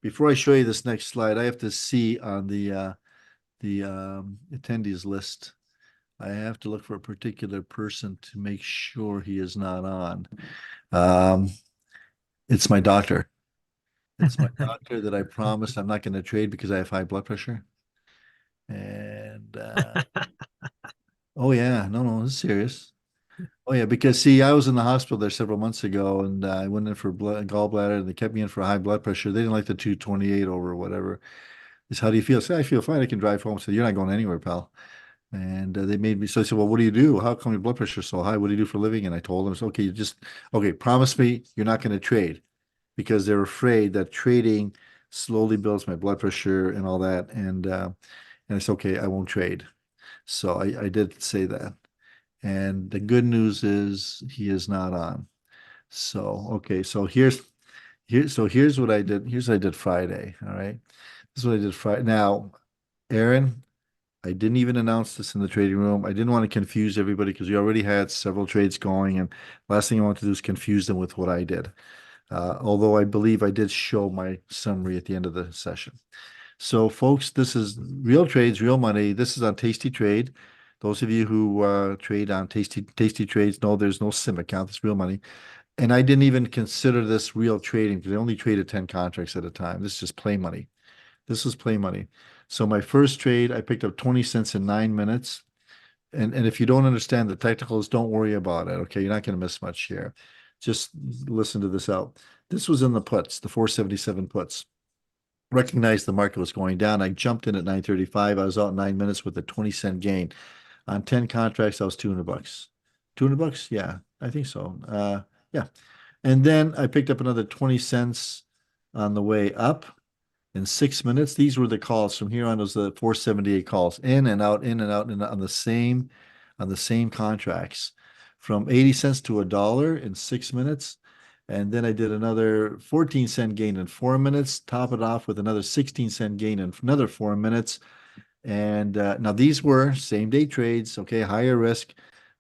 Before I show you this next slide, I have to see on the attendees list. I have to look for a particular person to make sure he is not on. It's my doctor. It's my doctor that I promised I'm not going to trade because I have high blood pressure. And oh yeah, no, it's serious. Oh yeah, because see, I was in the hospital there several months ago, and I went in for gallbladder, and they kept me in for high blood pressure. They didn't like the 228 over whatever. Is how do you feel? I said, I feel fine. I can drive home. I said, you're not going anywhere, pal. And they made me. So I said, well, what do you do? How come your blood pressure is so high? What do you do for a living? And I told them, I said, okay, okay. Promise me you're not going to trade because they're afraid that trading slowly builds my blood pressure and all that. And it's okay. I won't trade. So I did say that. And the good news is he is not on. So okay, so here's what I did. Here's what I did Friday. All right. This is what I did Friday. Now, Aaron, I didn't even announce this in the trading room. I didn't want to confuse everybody because we already had several trades going, and last thing I want to do is confuse them with what I did. Although I believe I did show my summary at the end of the session. So, folks, this is real trades, real money. This is on Tasty Trade. Those of you who trade on Tasty Trades know there's no sim account. It's real money. And I didn't even consider this real trading because I only traded 10 contracts at a time. This is just play money. This was play money. So my first trade, I picked up 20 cents in 9 minutes. And if you don't understand the technicals, don't worry about it. Okay, you're not going to miss much here. Just listen to this out. This was in the puts, the 477 puts. Recognized the market was going down. I jumped in at 935. I was out in 9 minutes with a 20-cent gain. On 10 contracts, I was $200. $200? Yeah, I think so. Yeah. And then I picked up another 20 cents on the way up in 6 minutes. These were the calls from here on. Was the 478 calls in and out, in and out, and on the same contracts from 80 cents to $1 in 6 minutes. And then I did another 14-cent gain in 4 minutes, top it off with another 16-cent gain in another 4 minutes. And now these were same day trades, okay, higher risk,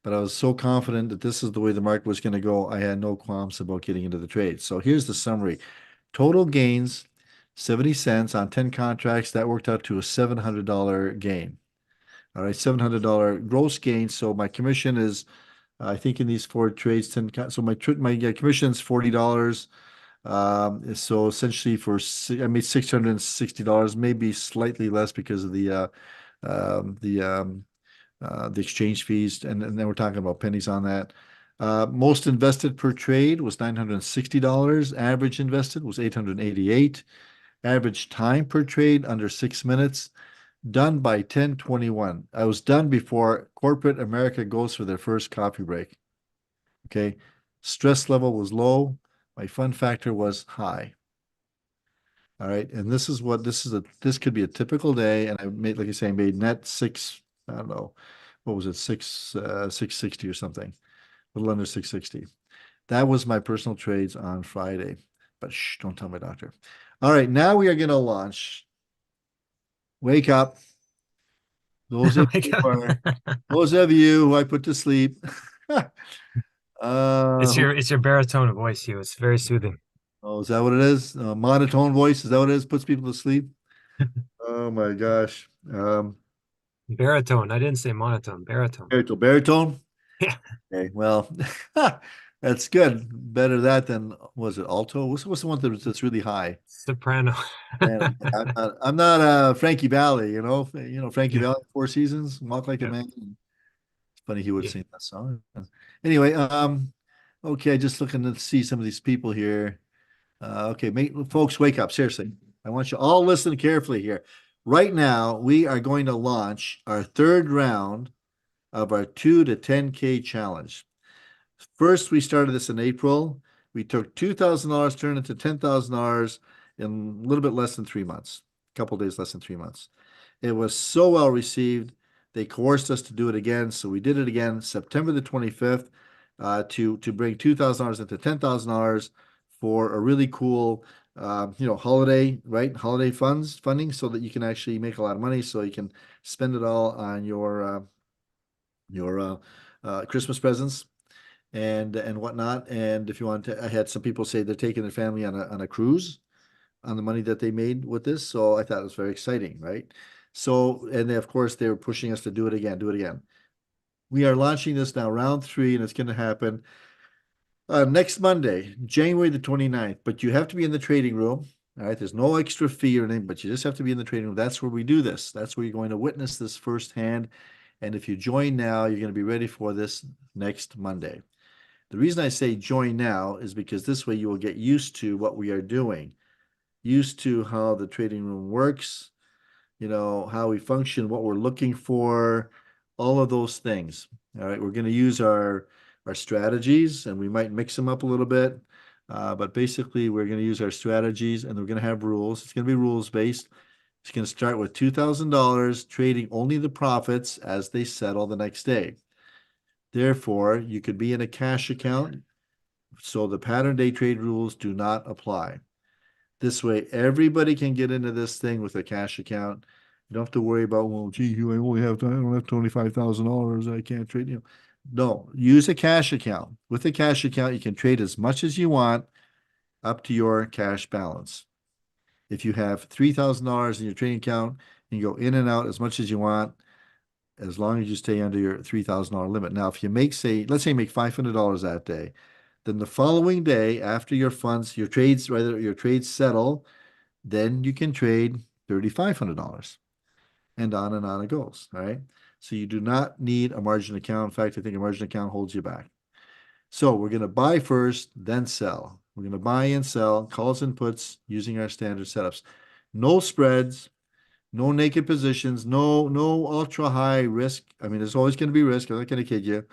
but I was so confident that this is the way the market was going to go. I had no qualms about getting into the trade. So here's the summary. Total gains, 70 cents on 10 contracts. That worked out to a $700 gain. All right, $700 gross gain. So my commission is, I think in these four trades, 10, so my commission is $40. So essentially I made $660, maybe slightly less because of um, the um, the exchange fees, and then we're talking about pennies on that. Most invested per trade was $960. Average invested was 888. Average time per trade under 6 minutes. Done by 10:21. I was done before corporate America goes for their first coffee break. Okay. Stress level was low. My fun factor was high. All right. And this could be a typical day. And I made, like I say, I made net I don't know, what was it, 660 or something, a little under 660. That was my personal trades on Friday. But shh, don't tell my doctor. All right. Now we are going to launch. Wake up. Those Oh of my you God. who are, those of you who I put to sleep. It's Who, your baritone voice, Hugh. It's very soothing. oh, is that what it is? Monotone voice, is that what it is? Puts people to sleep? Oh my gosh. Baritone. I didn't say monotone. Baritone. Baritone? Yeah. Okay, well, that's good. Better that than, was it alto? What's the one that's really high? Soprano. Man, I'm not Frankie Valli, Frankie Yeah. Valli, Four Seasons, Walk Like a Yeah. Man. It's funny he would Yeah. sing that song. Anyway, okay, just looking to see some of these people here. Okay, folks, wake up. Seriously. I want you all listen carefully here. Right now, we are going to launch our third round of our 2 to 10K challenge. First, we started this in April. We took $2,000, turned it into $10,000 in a little bit less than 3 months, a couple days less than 3 months. It was so well received. They coerced us to do it again. So we did it again September the 25th to bring $2,000 into $10,000 for a really cool holiday, right? Holiday funding so that you can actually make a lot of money so you can spend it all on your Christmas presents and whatnot. And if you want to, I had some people say they're taking their family on a cruise on the money that they made with this. So I thought it was very exciting, right? So, and of course, they were pushing us to do it again, do it again. We are launching this now, round three, and it's going to happen next Monday, January the 29th. But you have to be in the trading room, All right, there's no extra fee or anything, but you just have to be in the trading room. That's where we do this. That's where you're going to witness this firsthand. And if you join now, you're going to be ready for this next Monday. The reason I say join now is because this way you will get used to what we are doing, used to how the trading room works, how we function, what we're looking for, all of those things. All right, we're going to use our strategies, and we might mix them up a little bit. But basically, we're going to use our strategies, and we're going to have rules. It's going to be rules based. It's going to start with $2,000, trading only the profits as they settle the next day. Therefore, you could be in a cash account, so the pattern day trade rules do not apply. This way, everybody can get into this thing with a cash account. You don't have to worry about, well, gee, I don't have $25,000. I can't trade. No, use a cash account. With a cash account, you can trade as much as you want up to your cash balance. If you have $3,000 in your trading account, you can go in and out as much as you want, as long as you stay under your $3,000 limit. Now, if you make, let's say you make $500 that day, then the following day, after your trades settle, then you can trade $3,500, and on it goes. All right. So you do not need a margin account. In fact, I think a margin account holds you back. So we're going to buy first, then sell. We're going to buy and sell, calls and puts using our standard setups. No spreads, no naked positions, no ultra high risk. I mean, there's always going to be risk. I'm not going to kid you.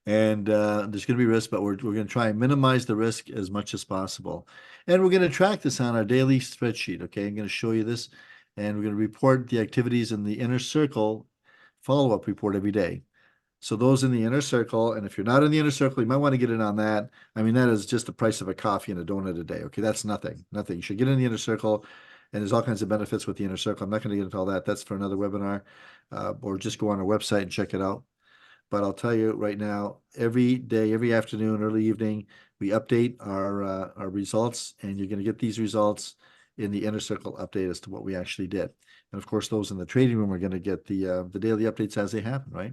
And there's going to be risk, but we're going to try and minimize the risk as much as possible. And we're going to track this on our daily spreadsheet. Okay, I'm going to show you this, and we're going to report the activities in the inner circle follow-up report every day. So those in the inner circle, and if you're not in the inner circle, you might want to get in on that. I mean, that is just the price of a coffee and a donut a day. Okay, that's nothing. You should get in the inner circle, and there's all kinds of benefits with the inner circle. I'm not going to get into all that. That's for another webinar, or just go on our website and check it out. But I'll tell you right now, every day, every afternoon, early evening, we update our results, and you're going to get these results in the inner circle update as to what we actually did. And of course, those in the trading room are going to get the daily updates as they happen, right?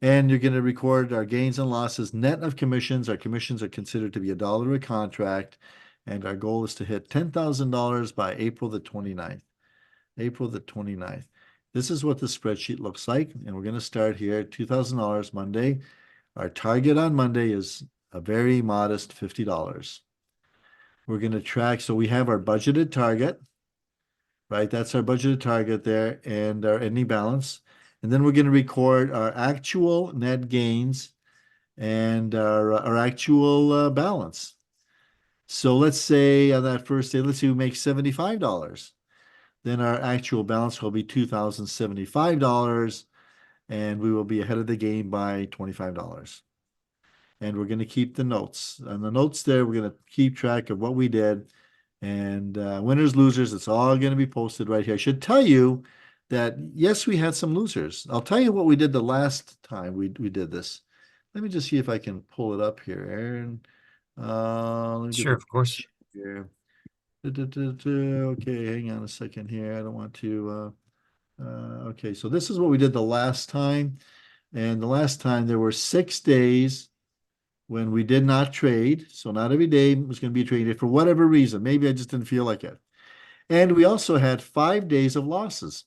And you're going to record our gains and losses net of commissions. Our commissions are considered to be $1 a contract, and our goal is to hit $10,000 by April the 29th. April the 29th. This is what the spreadsheet looks like, and we're going to start here, $2,000 Monday. Our target on Monday is a very modest $50. We're going to track, so we have our budgeted target, right? That's our budgeted target there, and our ending balance. And then we're going to record our actual net gains and our actual balance. So let's say on that first day, let's say we make $75. Then our actual balance will be $2,075, and we will be ahead of the game by $25. And we're going to keep the notes. On the notes there, we're going to keep track of what we did. And winners, losers, it's all going to be posted right here. I should tell you that, yes, we had some losers. I'll tell you what we did the last time we did this. Let me just see if I can pull it up here, Aaron. Let me get Sure, the of course. here. Okay, hang on a second here. I don't want to. Okay, so this is what we did the last time. And the last time there were 6 days when we did not trade. So not every day was going to be a trading day for whatever reason. Maybe I just didn't feel like it. And we also had 5 days of losses.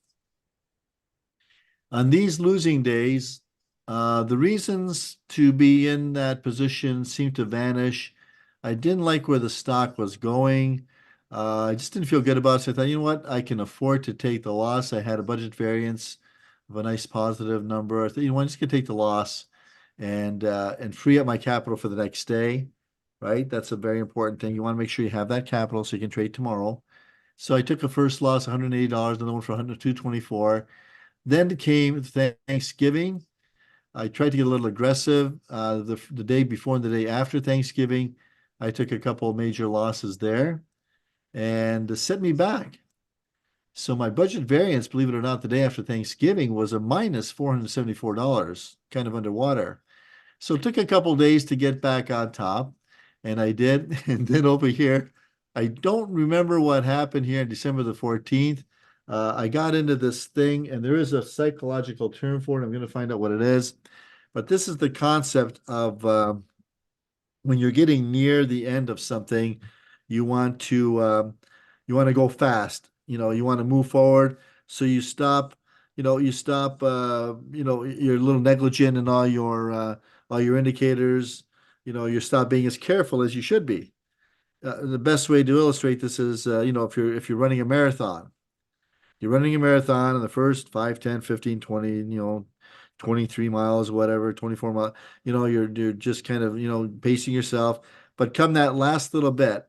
On these losing days, the reasons to be in that position seemed to vanish. I didn't like where the stock was going. I just didn't feel good about it. So I thought, you know what? I can afford to take the loss. I had a budget variance of a nice positive number. I thought, you know what? I'm just gonna take the loss and free up my capital for the next day. Right? That's a very important thing. You want to make sure you have that capital so you can trade tomorrow. So I took a first loss, $180, another one for $224. Then came Thanksgiving. I tried to get a little aggressive. The day before and the day after Thanksgiving, I took a couple of major losses there, and it set me back. So my budget variance, believe it or not, the day after Thanksgiving was a minus $474, kind of underwater. So it took a couple of days to get back on top, and I did. And then over here, I don't remember what happened here on December the 14th. I got into this thing, and there is a psychological term for it. I'm going to find out what it is. But this is the concept of when you're getting near the end of something, You want to go fast. You want to move forward. So you stop. You stop. You're a little negligent in all your indicators. You stop being as careful as you should be. The best way to illustrate this is, if you're running a marathon. You're running a marathon in the first 5, 10, 15, 20, 23 miles, whatever, 24 miles, you're just kind of, pacing yourself. But come that last little bit,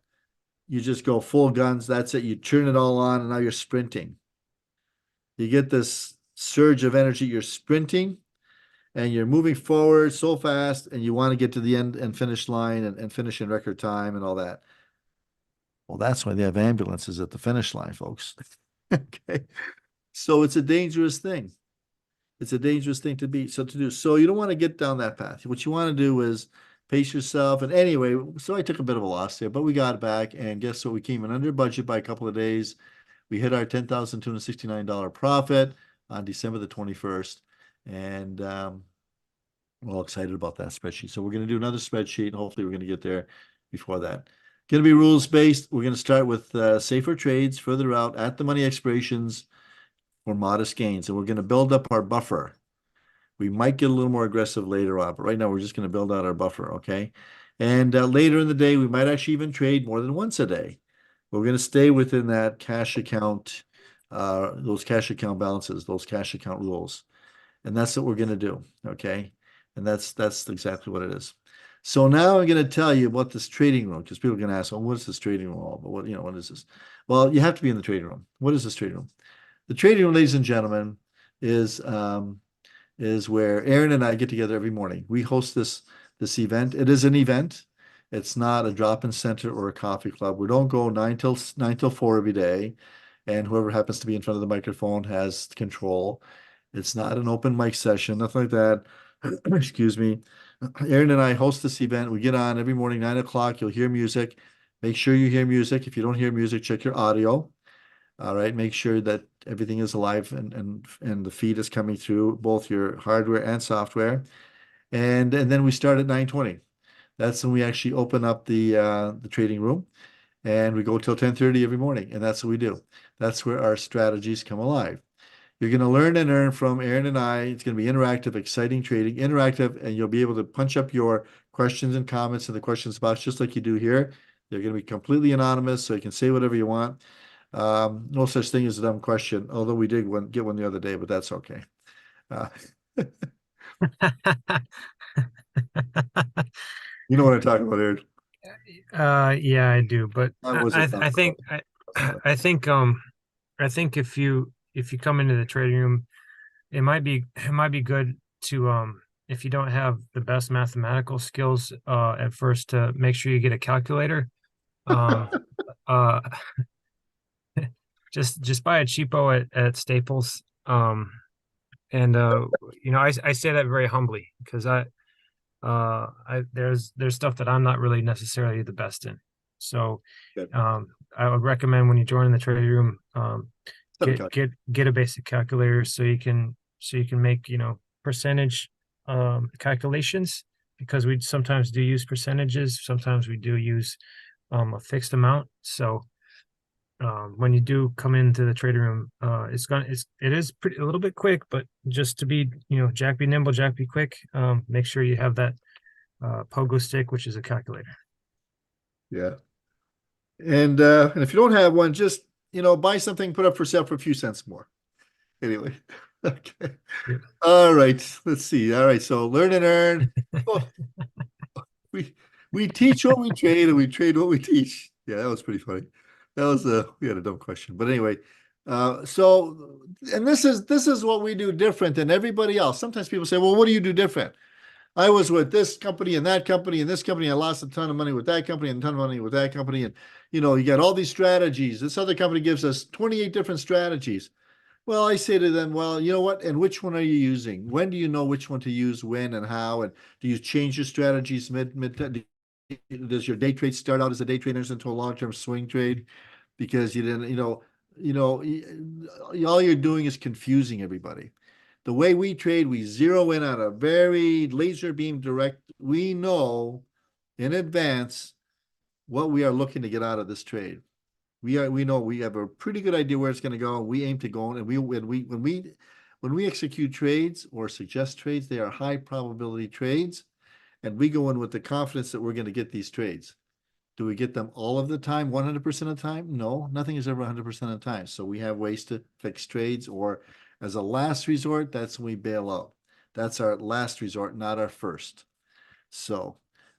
you just go full guns. That's it. You turn it all on and now you're sprinting. You get this surge of energy. You're sprinting and you're moving forward so fast and you want to get to the end and finish line and finish in record time and all that. Well, that's why they have ambulances at the finish line, folks. Okay. So it's a dangerous thing. It's a dangerous thing to do. So you don't want to get down that path. What you want to do is pace yourself. And anyway, so I took a bit of a loss there, but we got back. And guess what? We came in under budget by a couple of days. We hit our $10,269 profit on December the 21st. And we're all excited about that spreadsheet. So we're going to do another spreadsheet. And hopefully we're going to get there before that. Going to be rules-based. We're going to start with safer trades further out at the money expirations for modest gains. And we're going to build up our buffer. We might get a little more aggressive later on, but right now we're just going to build out our buffer, okay? And later in the day, we might actually even trade more than once a day. But we're going to stay within that cash account, those cash account balances, those cash account rules. And that's what we're going to do, okay? And that's exactly what it is. So now I'm going to tell you about this trading room, because people are going to ask, well, what is this trading room all about? What is this? Well, you have to be in the trading room. What is this trading room? The trading room, ladies and gentlemen, is where Aaron and I get together every morning. We host this event. It is an event. It's not a drop-in center or a coffee club. We don't go 9 till 4 every day, and whoever happens to be in front of the microphone has control. It's not an open mic session, nothing like that. Excuse me. Aaron and I host this event. We get on every morning, 9 o'clock. You'll hear music. Make sure you hear music. If you don't hear music, check your audio. All right. Make sure that everything is alive and the feed is coming through both your hardware and software. And then we start at 9:20. That's when we actually open up the trading room, and we go till 10:30 every morning. And that's what we do. That's where our strategies come alive. You're going to learn and earn from Aaron and I. It's going to be interactive, exciting trading, interactive, and you'll be able to punch up your questions and comments in the questions box just like you do here. They're going to be completely anonymous, so you can say whatever you want. No such thing as a dumb question, although we did get one the other day, but that's okay. You know what I'm talking about, Aaron. Yeah, I do, but That was a I dumb think I think if you come into the trading room, it might be good to if you don't have the best mathematical skills at first, to make sure you get a calculator. Um uh just buy a cheapo at Staples. And I say that very humbly, because there's stuff that I'm not really necessarily the best in. So Good. I would recommend, when you join in the trading room, Okay. get a basic calculator, so you can make, percentage calculations, because we sometimes do use percentages, sometimes we do use a fixed amount. So when you do come into the trading room, it is pretty a little bit quick, but just to be, Jack be nimble, Jack be quick. Make sure you have that pogo stick, which is a calculator. Yeah. And if you don't have one, just buy something, put up for sale for a few cents more. Anyway. Okay. Yep. All right. Let's see. All right. So learn and earn. Oh, we teach what we trade and we trade what we teach. Yeah, that was pretty funny. That was we had a dumb question. But anyway, and this is what we do different than everybody else. Sometimes people say, well, what do you do different? I was with this company and that company and this company. I lost a ton of money with that company and a ton of money with that company. And, you got all these strategies. This other company gives us 28 different strategies. Well, I say to them, well, you know what? And which one are you using? When do you know which one to use, when and how? And do you change your strategies does your day trade start out as a day trade and into a long-term swing trade? Because you didn't, all you're doing is confusing everybody. The way we trade, we zero in on a very laser beam direct. We know in advance what we are looking to get out of this trade. We know we have a pretty good idea where it's going to go. We aim to go, and when we execute trades or suggest trades, they are high probability trades, and we go in with the confidence that we're going to get these trades. Do we get them all of the time, 100% of the time? No, nothing is ever 100% of the time. So we have ways to fix trades, or as a last resort, that's when we bail out. That's our last resort, not our first. So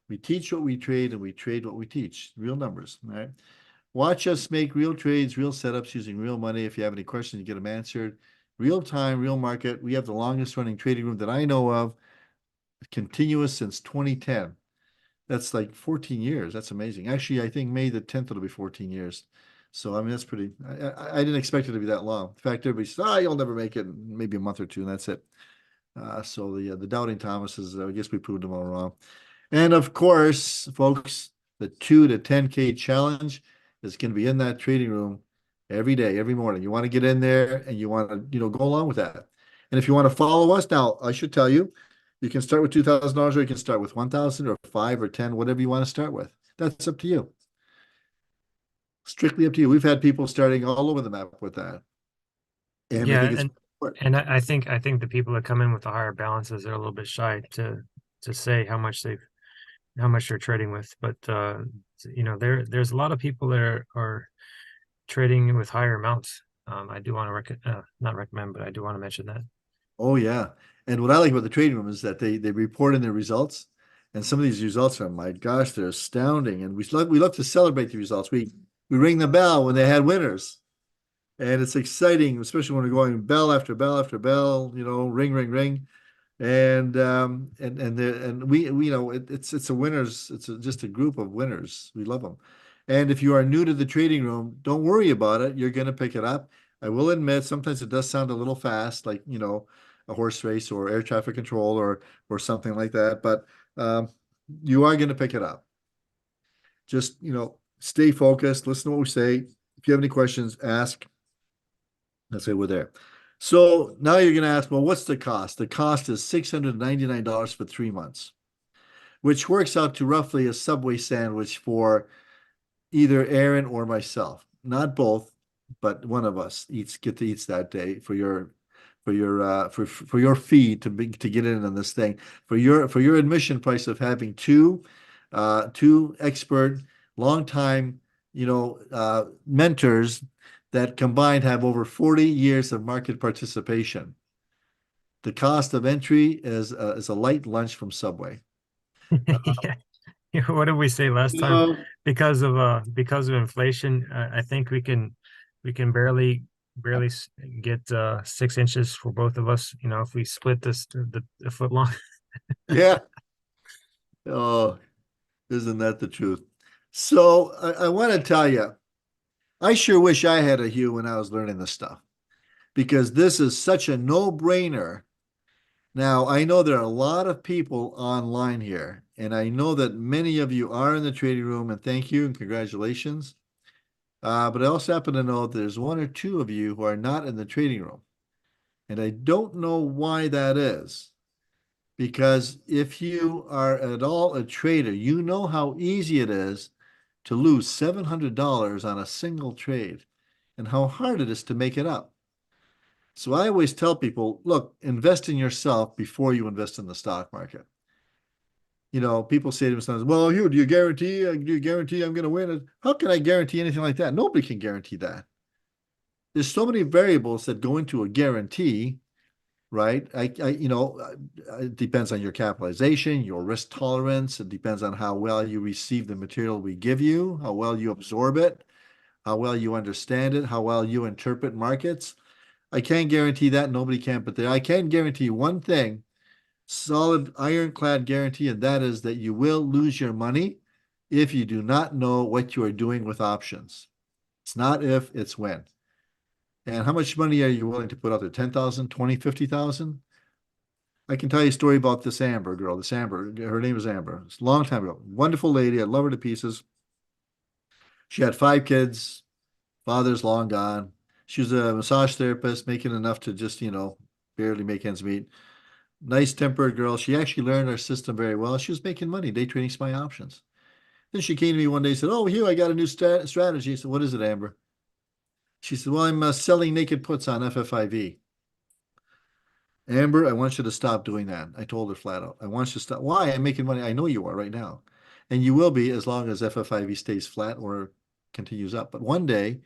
we teach what we trade, and we trade what we teach. Real numbers, right? Watch us make real trades, real setups using real money. If you have any questions, you get them answered. Real time, real market. We have the longest running trading room that I know of, continuous since 2010. That's like 14 years. That's amazing. Actually, I think May the 10th it'll be 14 years. So I mean, that's pretty. I didn't expect it to be that long. In fact, everybody says, "Ah, you'll never make it." Maybe a month or two, and that's it. So the doubting Thomases, I guess we proved them all wrong. And of course, folks, the 2 to 10K challenge is going to be in that trading room every day, every morning. You want to get in there and you want to, go along with that. And if you want to follow us, now I should tell you, you can start with $2,000, or you can start with 1,000 or 5 or 10, whatever you want to start with. That's up to you. Strictly up to you. We've had people starting all over the map with that. And we Yeah, think it's and I think the people that come in with the higher balances are a little bit shy to say how much they're trading with. But there's a lot of people that are trading with higher amounts. I do want to not recommend, but I do want to mention that. Oh yeah. And what I like about the trading room is that they report in their results. And some of these results are, my gosh, they're astounding. And we love to celebrate the results. We ring the bell when they had winners. And it's exciting, especially when we're going bell after bell after bell, ring, ring, ring. And we it's a winners, just a group of winners. We love them. And if you are new to the trading room, don't worry about it. You're going to pick it up. I will admit sometimes it does sound a little fast, like a horse race or air traffic control or something like that, but you are going to pick it up. Just stay focused, listen to what we say. If you have any questions, ask. That's say we're there. So now you're going to ask, well, what's the cost? The cost is $699 for 3 months, which works out to roughly a Subway sandwich for either Aaron or myself. Not both, but one of us get to eat that day for your fee to get in on this thing. For your admission price of having two expert, long time, mentors that combined have over 40 years of market participation. The cost of entry is a light lunch from Subway. Yeah. What did we say last time? No. Because of inflation, I think we can barely get 6 inches for both of us. If we split this the foot long. Yeah. Oh, isn't that the truth? So I want to tell you, I sure wish I had a Hue when I was learning this stuff, because this is such a no-brainer. Now, I know there are a lot of people online here, and I know that many of you are in the trading room, and thank you and congratulations. But I also happen to know there's one or two of you who are not in the trading room. And I don't know why that is. Because if you are at all a trader, you know how easy it is to lose $700 on a single trade and how hard it is to make it up. So I always tell people, look, invest in yourself before you invest in the stock market. People say to themselves, well, Hugh, do you guarantee I'm going to win it? How can I guarantee anything like that? Nobody can guarantee that. There's so many variables that go into a guarantee, right? It depends on your capitalization, your risk tolerance. It depends on how well you receive the material we give you, how well you absorb it, how well you understand it, how well you interpret markets. I can't guarantee that. Nobody can, but I can guarantee one thing, solid ironclad guarantee, and that is that you will lose your money if you do not know what you are doing with options. It's not if, it's when. And how much money are you willing to put out there? 10,000, 20, 50,000? I can tell you a story about this Amber girl. This Amber, her name is Amber. It's a long time ago. Wonderful lady. I love her to pieces. She had 5 kids. Father's long gone. She was a massage therapist, making enough to just, barely make ends meet. Nice tempered girl. She actually learned our system very well. She was making money day trading SPY options. Then she came to me one day and said, "Oh, Hugh, I got a new strategy." I said, "What is it, Amber?" She said, "Well, I'm selling naked puts on FFIV." Amber, I want you to stop doing that. I told her flat out. I want you to stop. Why? I'm making money. I know you are right now. And you will be as long as FFIV stays flat or continues up. But one day,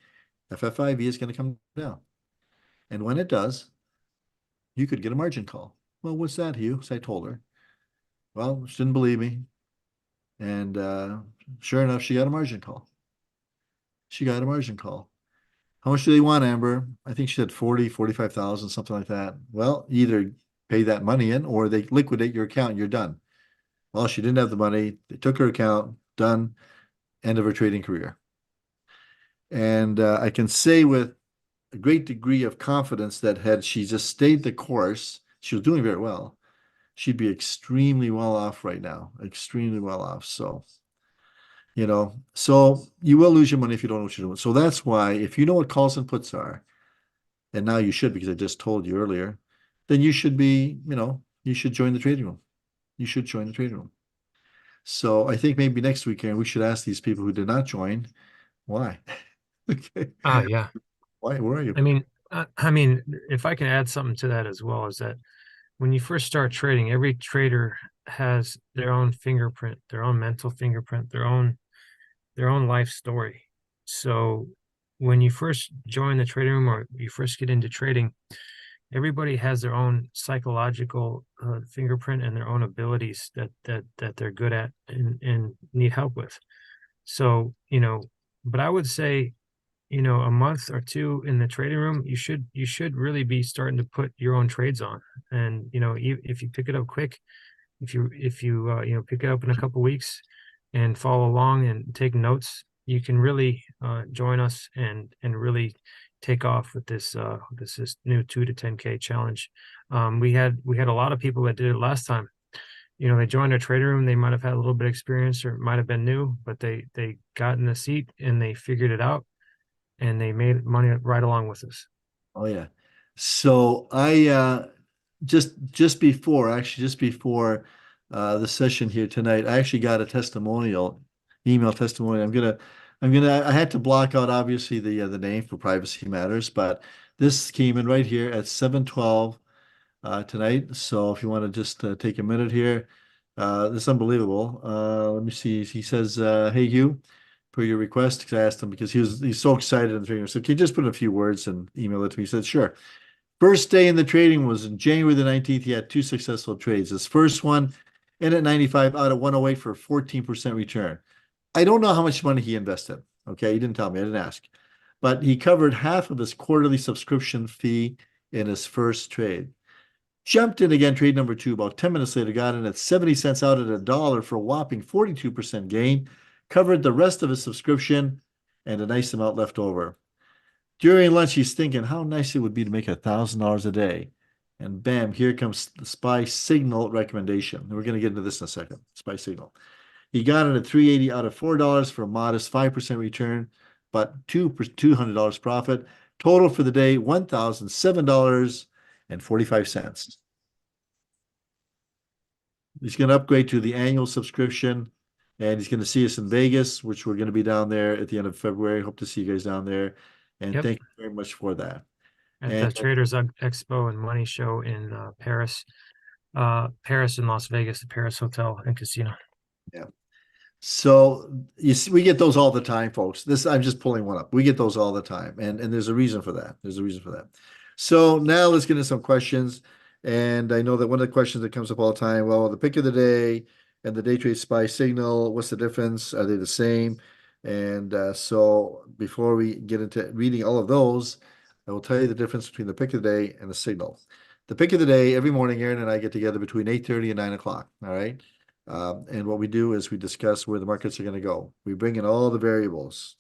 FFIV is going to come down. And when it does, you could get a margin call. Well, what's that, Hugh? So I told her. Well, she didn't believe me. And sure enough, she got a margin call. She got a margin call. How much do they want, Amber? I think she said 40, 45,000, something like that. Well, either pay that money in or they liquidate your account and you're done. Well, she didn't have the money. They took her account, done, end of her trading career. And I can say with a great degree of confidence that had she just stayed the course, she was doing very well. She'd be extremely well off right now, extremely well off. So, so you will lose your money if you don't know what you're doing. So that's why if you know what calls and puts are, and now you should because I just told you earlier, then you should be, you should join the trading room. You should join the trading room. So I think maybe next weekend we should ask these people who did not join why. Okay. Yeah. Why? Where are you? I mean, if I can add something to that as well, is that when you first start trading, every trader has their own fingerprint, their own mental fingerprint, their own life story. So when you first join the trading room or you first get into trading, everybody has their own psychological fingerprint and their own abilities that they're good at and need help with. So, but I would say, a month or two in the trading room, you should really be starting to put your own trades on. And, if you pick it up quick, if you pick it up in a couple weeks and follow along and take notes, you can really join us and really take off with this new 2 to 10K challenge. We had a lot of people that did it last time. They joined our trading room. They might have had a little bit of experience or it might have been new, but they got in the seat and they figured it out and they made money right along with us. Oh yeah. So I just before the session here tonight, I actually got a email testimonial. I had to block out obviously the name for privacy matters, but this came in right here at 7:12 tonight. So if you want to just take a minute here, this is unbelievable. Let me see. He says, "Hey Hugh, per your request," because I asked him because he's so excited in the trading room. So can you just put in a few words and email it to me? He said, "Sure." First day in the trading was in January the 19th. He had two successful trades. His first one in at 95 out of 108 for a 14% return. I don't know how much money he invested. Okay, he didn't tell me. I didn't ask. But he covered half of his quarterly subscription fee in his first trade. Jumped in again, trade number two. About 10 minutes later, got in at 70 cents out at $1 for a whopping 42% gain. Covered the rest of his subscription and a nice amount left over. During lunch, he's thinking how nice it would be to make $1,000 a day. And bam, here comes the SPY signal recommendation. And we're going to get into this in a second. SPY signal. He got it at 380 out of $4 for a modest 5% return, but $200 profit. Total for the day, $1,007.45. He's going to upgrade to the annual subscription, and he's going to see us in Vegas, which we're going to be down there at the end of February. Hope to see you guys down there. And Yep. thank you very much for that. At And the Traders Expo and Money Show in Paris, and Las Vegas, the Paris Hotel and Casino. yeah. So you see, we get those all the time, folks. I'm just pulling one up. We get those all the time, and there's a reason for that. There's a reason for that. So now let's get into some questions. And I know that one of the questions that comes up all the time, well, the pick of the day and the day trade spy signal, what's the difference? Are they the same? And so before we get into reading all of those, I will tell you the difference between the pick of the day and the signal. The pick of the day, every morning, Aaron and I get together between 8:30 and 9 o'clock. All right. And what we do is we discuss where the markets are going to go. We bring in all the variables.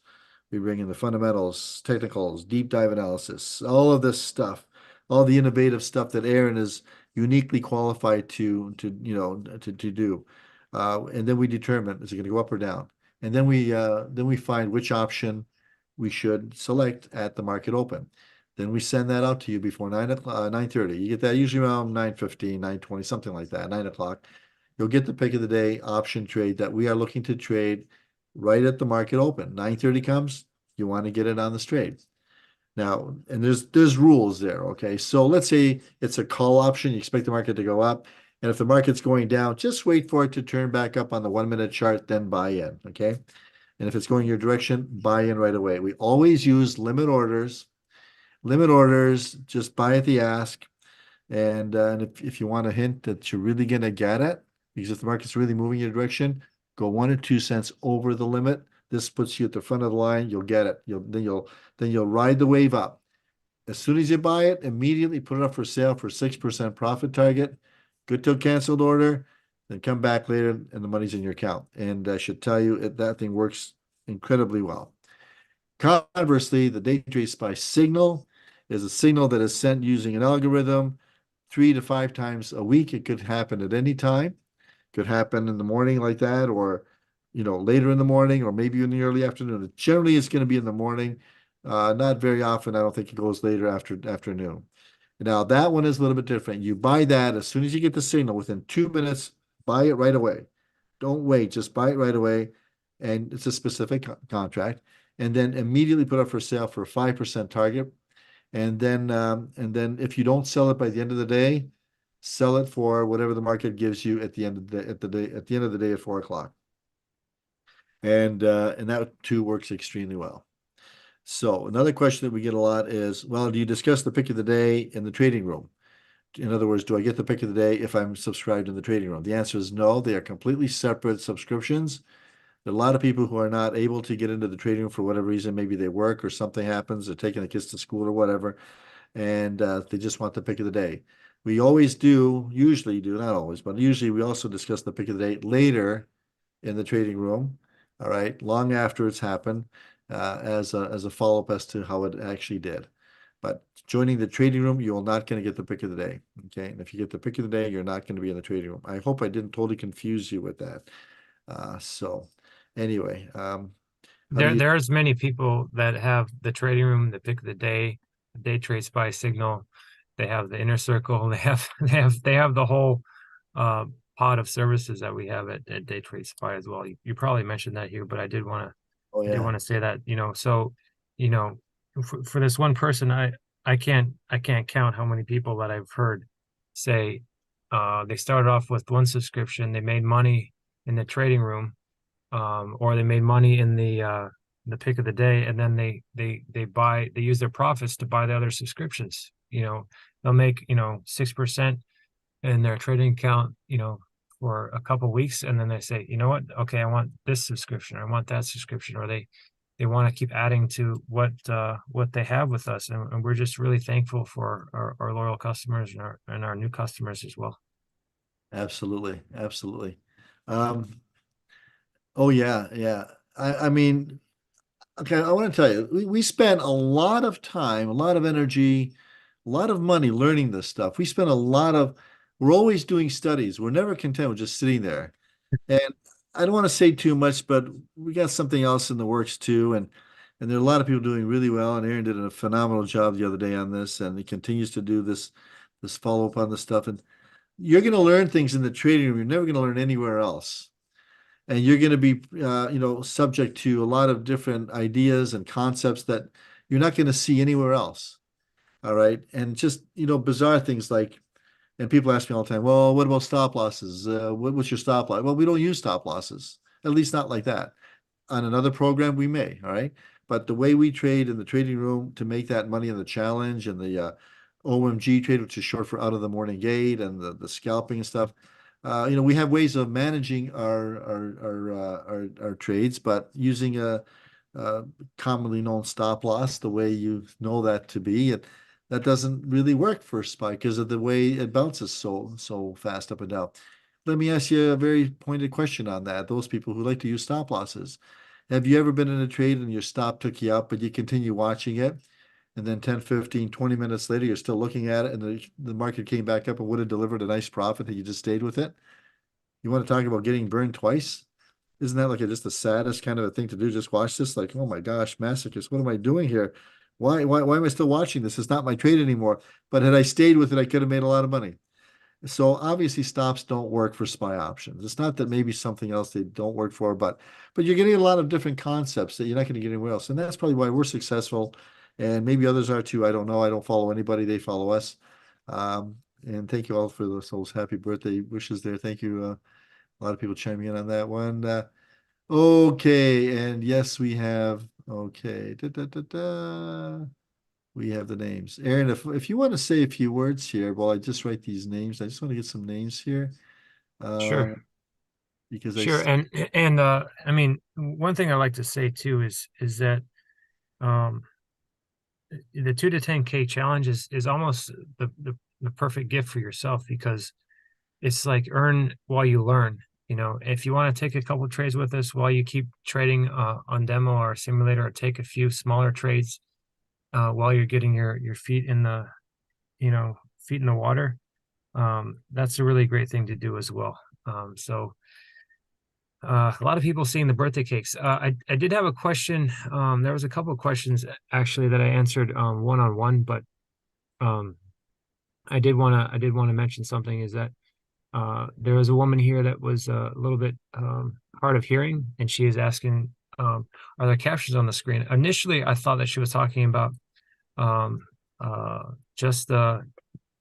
We bring in the fundamentals, technicals, deep dive analysis, all of this stuff, all the innovative stuff that Aaron is uniquely qualified to do. And then we determine, is it going to go up or down? And then we find which option we should select at the market open. Then we send that out to you before 9:30. You get that usually around 9:15, 9:20, something like that, 9 o'clock. You'll get the pick of the day option trade that we are looking to trade right at the market open. 9:30 comes, you want to get it on the trade. Now, and there's rules there, okay? So let's say it's a call option, you expect the market to go up, and if the market's going down, just wait for it to turn back up on the 1 minute chart, then buy in, okay? And if it's going your direction, buy in right away. We always use limit orders. Limit orders, just buy at the ask. And if you want a hint that you're really going to get it, because if the market's really moving your direction, go 1 or 2 cents over the limit. This puts you at the front of the line. You'll get it. Then you'll ride the wave up. As soon as you buy it, immediately put it up for sale for 6% profit target. Good till canceled order. Then come back later and the money's in your account. And I should tell you that thing works incredibly well. Conversely, the DayTradeSPY signal is a signal that is sent using an algorithm 3 to 5 times a week. It could happen at any time. Could happen in the morning like that, or later in the morning, or maybe in the early afternoon. Generally, it's going to be in the morning. Not very often. I don't think it goes later afternoon. Now that one is a little bit different. You buy that as soon as you get the signal. Within 2 minutes, buy it right away. Don't wait. Just buy it right away, and it's a specific contract. And then immediately put up for sale for a 5% target. And then if you don't sell it by the end of the day, sell it for whatever the market gives you at the end of the day at 4 o'clock. And that too works extremely well. So another question that we get a lot is, well, do you discuss the pick of the day in the trading room? In other words, do I get the pick of the day if I'm subscribed in the trading room? The answer is no. They are completely separate subscriptions. There are a lot of people who are not able to get into the trading room for whatever reason. Maybe they work or something happens. They're taking the kids to school or whatever, and they just want the pick of the day. We usually do, not always, but usually we also discuss the pick of the day later in the trading room. All right, long after it's happened, as a follow-up as to how it actually did. But joining the trading room, you're not going to get the pick of the day. Okay, and if you get the pick of the day, you're not going to be in the trading room. I hope I didn't totally confuse you with that. So anyway, There's many people that have the trading room, the pick of the day, the day trade spy signal. They have the inner circle. They have the whole pod of services that we have at Day Trade Spy as well. You probably mentioned that here, but oh I do yeah, want to say that, so you know for this one person, I can't count how many people that I've heard say they started off with one subscription, they made money in the trading room, or they made money in the pick of the day, and then they use their profits to buy the other subscriptions. They'll make 6% in their trading account, for a couple of weeks, and then they say, you know what, okay, I want this subscription, I want that subscription, or they want to keep adding to what they have with us, and we're just really thankful for our loyal customers and our new customers as well. absolutely, absolutely. Um, oh yeah, yeah. I mean, okay, I want to tell you, we spent a lot of time, a lot of energy, a lot of money learning this stuff. We're always doing studies. We're never content with just sitting there. And I don't want to say too much, but we got something else in the works too. And there are a lot of people doing really well. And Aaron did a phenomenal job the other day on this, and he continues to do this follow-up on this stuff. And you're going to learn things in the trading room you're never going to learn anywhere else. And you're going to be subject to a lot of different ideas and concepts that you're not going to see anywhere else. All right. And just bizarre things like, and people ask me all the time, well, what about stop losses? What's your stop loss? Well, we don't use stop losses, at least not like that. On another program, we may, all right? But the way we trade in the trading room to make that money in the challenge and the OMG trade, which is short for out of the morning gate, and the scalping and stuff, we have ways of managing our trades, but using a commonly known stop loss, the way you know that to be, that doesn't really work for SPY because of the way it bounces so fast up and down. Let me ask you a very pointed question on that. Those people who like to use stop losses, have you ever been in a trade and your stop took you up, but you continue watching it, and then 10, 15, 20 minutes later, you're still looking at it, and the market came back up and would have delivered a nice profit that you just stayed with it? You want to talk about getting burned twice? Isn't that like just the saddest kind of a thing to do? Just watch this, like, oh my gosh, masochist, what am I doing here? Why am I still watching this? It's not my trade anymore. But had I stayed with it, I could have made a lot of money. So obviously stops don't work for SPY options. It's not that maybe something else they don't work for, but you're getting a lot of different concepts that you're not going to get anywhere else. And that's probably why we're successful. And maybe others are too. I don't know. I don't follow anybody. They follow us. And thank you all for those happy birthday wishes there. Thank you. A lot of people chiming in on that one. Okay. And yes, we have. Okay. Da, da, da, da. We have the names. Aaron, if you want to say a few words here while I just write these names, I just want to get some names here. Sure. Uh, because Sure. I mean, one thing I like to say too is that um the 2 to 10K challenge is almost the perfect gift for yourself because it's like earn while you learn. You know, if you want to take a couple trades with us while you keep trading on demo or simulator, or take a few smaller trades while you're getting your feet in the feet in the water, that's a really great thing to do as well. So a lot of people seeing the birthday cakes. I did have a question. There was a couple of questions actually that I answered one-on-one, but um, I did want to mention something is that there was a woman here that was a little bit hard of hearing, and she is asking, are there captions on the screen? Initially, I thought that she was talking about um, uh, just the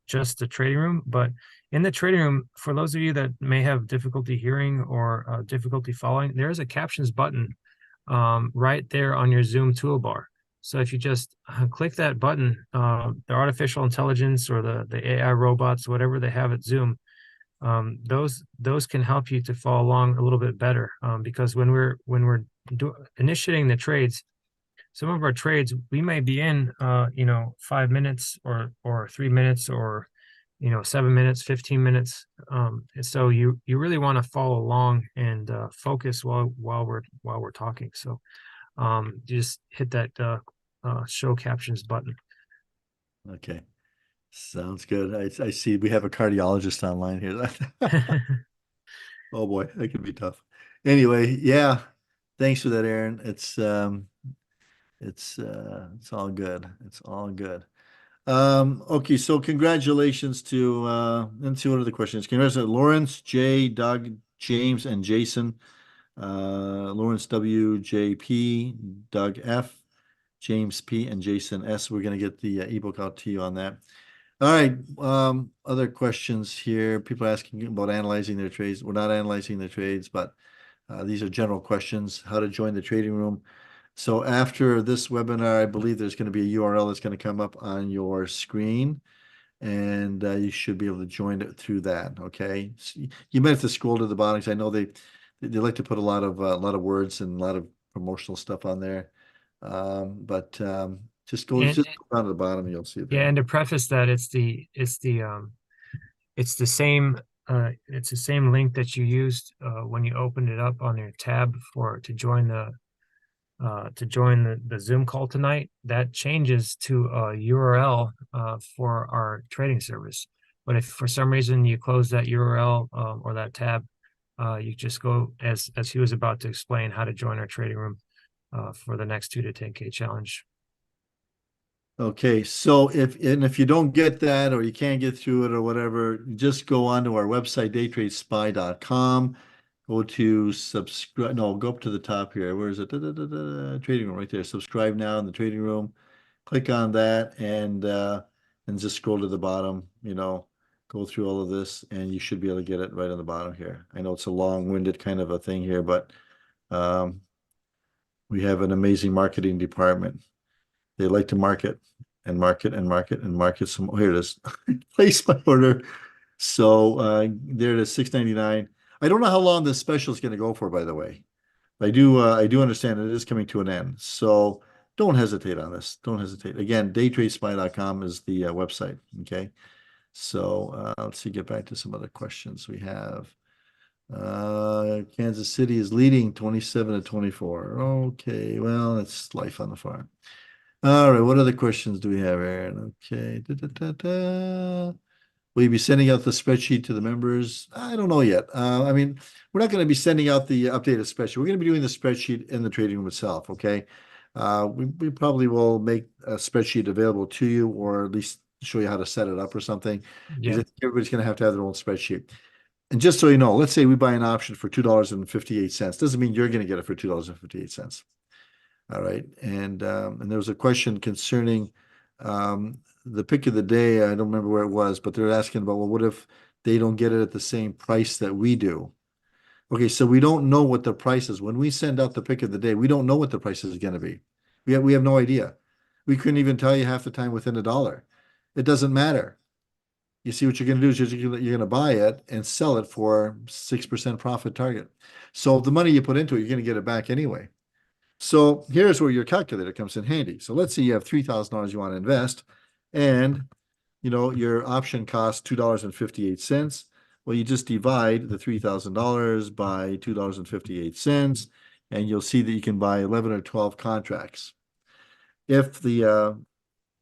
just the trading room. But in the trading room, for those of you that may have difficulty hearing or difficulty following, there is a captions button right there on your Zoom toolbar. So if you just click that button, the artificial intelligence or the AI robots, whatever they have at Zoom, those can help you to follow along a little bit better. Because when we're initiating the trades, some of our trades we may be in 5 minutes or 3 minutes or 7 minutes, 15 minutes. And so you really want to follow along and focus while we're talking. So you just hit that show captions button. okay. Sounds good. I see we have a cardiologist online here. Oh boy, that could be tough. Anyway, yeah. Thanks for that, Aaron. It's all good. It's all good. Okay, so congratulations to let's see what are the questions. Congratulations, Lawrence, Jay, Doug, James, and Jason. Lawrence W, J P, Doug F, James P, and Jason S. We're gonna get the ebook out to you on that. All right. Other questions here. People asking about analyzing their trades. We're not analyzing their trades, but these are general questions. How to join the trading room. So after this webinar, I believe there's going to be a URL that's going to come up on your screen, and you should be able to join it through that. Okay. So you might have to scroll to the bottom because I know they like to put a lot of words and a lot of promotional stuff on there. But And just go down to the bottom and you'll see it yeah, there. and to preface that, it's the same link that you used when you opened it up on your tab for to join the Zoom call tonight. That changes to a URL for our trading service. But if for some reason you close that URL or that tab, you just go as he was about to explain how to join our trading room for the next 2 to 10K challenge. Okay, so if you don't get that or you can't get through it or whatever, just go on to our website, daytradespy.com. Go to subscribe. No, go up to the top here. Where is it? Da, da, da, da, trading room right there. Subscribe now in the trading room. Click on that and just scroll to the bottom, go through all of this and you should be able to get it right on the bottom here. I know it's a long-winded kind of a thing here, but um, we have an amazing marketing department. They like to market and market and market and market some. Oh, here it is. Place my order. So there it is, $6.99. I don't know how long this special is going to go for, by the way. I do understand it is coming to an end. So don't hesitate on this. Don't hesitate. Again, daytradespy.com is the website. Okay. So let's see, get back to some other questions we have. Kansas City is leading 27-24. Okay, well, it's life on the farm. All right, what other questions do we have, Aaron? Okay. Da, da, da, da. Will you be sending out the spreadsheet to the members? I don't know yet. I mean, we're not going to be sending out the updated spreadsheet. We're going to be doing the spreadsheet in the trading room itself, okay? We probably will make a spreadsheet available to you, or at least show you how to set it up or something, because Yeah. I think everybody's going to have their own spreadsheet. And just so you know, let's say we buy an option for $2.58. Doesn't mean you're going to get it for $2.58. All right. And there was a question concerning the pick of the day. I don't remember where it was, but they're asking about, well, what if they don't get it at the same price that we do? Okay, so we don't know what the price is. When we send out the pick of the day, we don't know what the price is going to be. We have no idea. We couldn't even tell you half the time within a dollar. It doesn't matter. You see, what you're going to do is you're going to buy it and sell it for 6% profit target. So the money you put into it, you're going to get it back anyway. So here's where your calculator comes in handy. So let's say you have $3,000 you want to invest, and your option costs $2.58. Well, you just divide the $3,000 by $2.58, and you'll see that you can buy 11 or 12 contracts. If the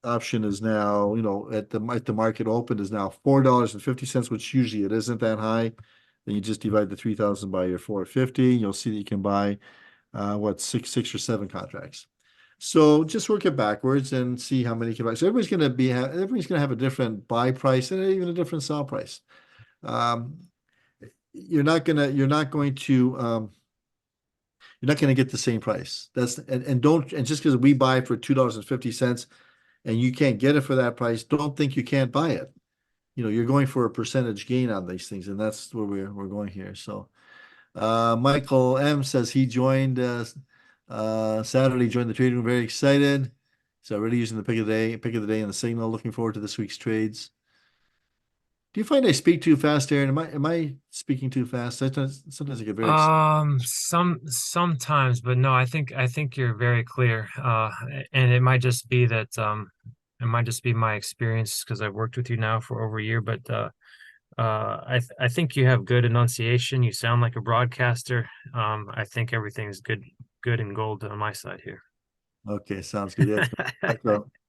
option is now, at the market open is now $4.50, which usually it isn't that high, then you just divide the 3,000 by your 450. You'll see that you can buy six or seven contracts. So just work it backwards and see how many you can buy. So everybody's going to have a different buy price and even a different sell price. You're not going to get the same price. And just because we buy for $2.50 and you can't get it for that price, don't think you can't buy it. You're going for a percentage gain on these things, and that's where we're going here. So Michael M says he joined Saturday, joined the trading room, very excited. He's already using the pick of the day and the signal, looking forward to this week's trades. Do you find I speak too fast, Aaron? Am I speaking too fast? Sometimes I get very excited. Sometimes, but no, I think you're very clear. And it might just be that it might just be my experience because I've worked with you now for over a year, but I think you have good enunciation. You sound like a broadcaster. I think everything's good and gold on my side here. Okay, sounds good. Yeah, like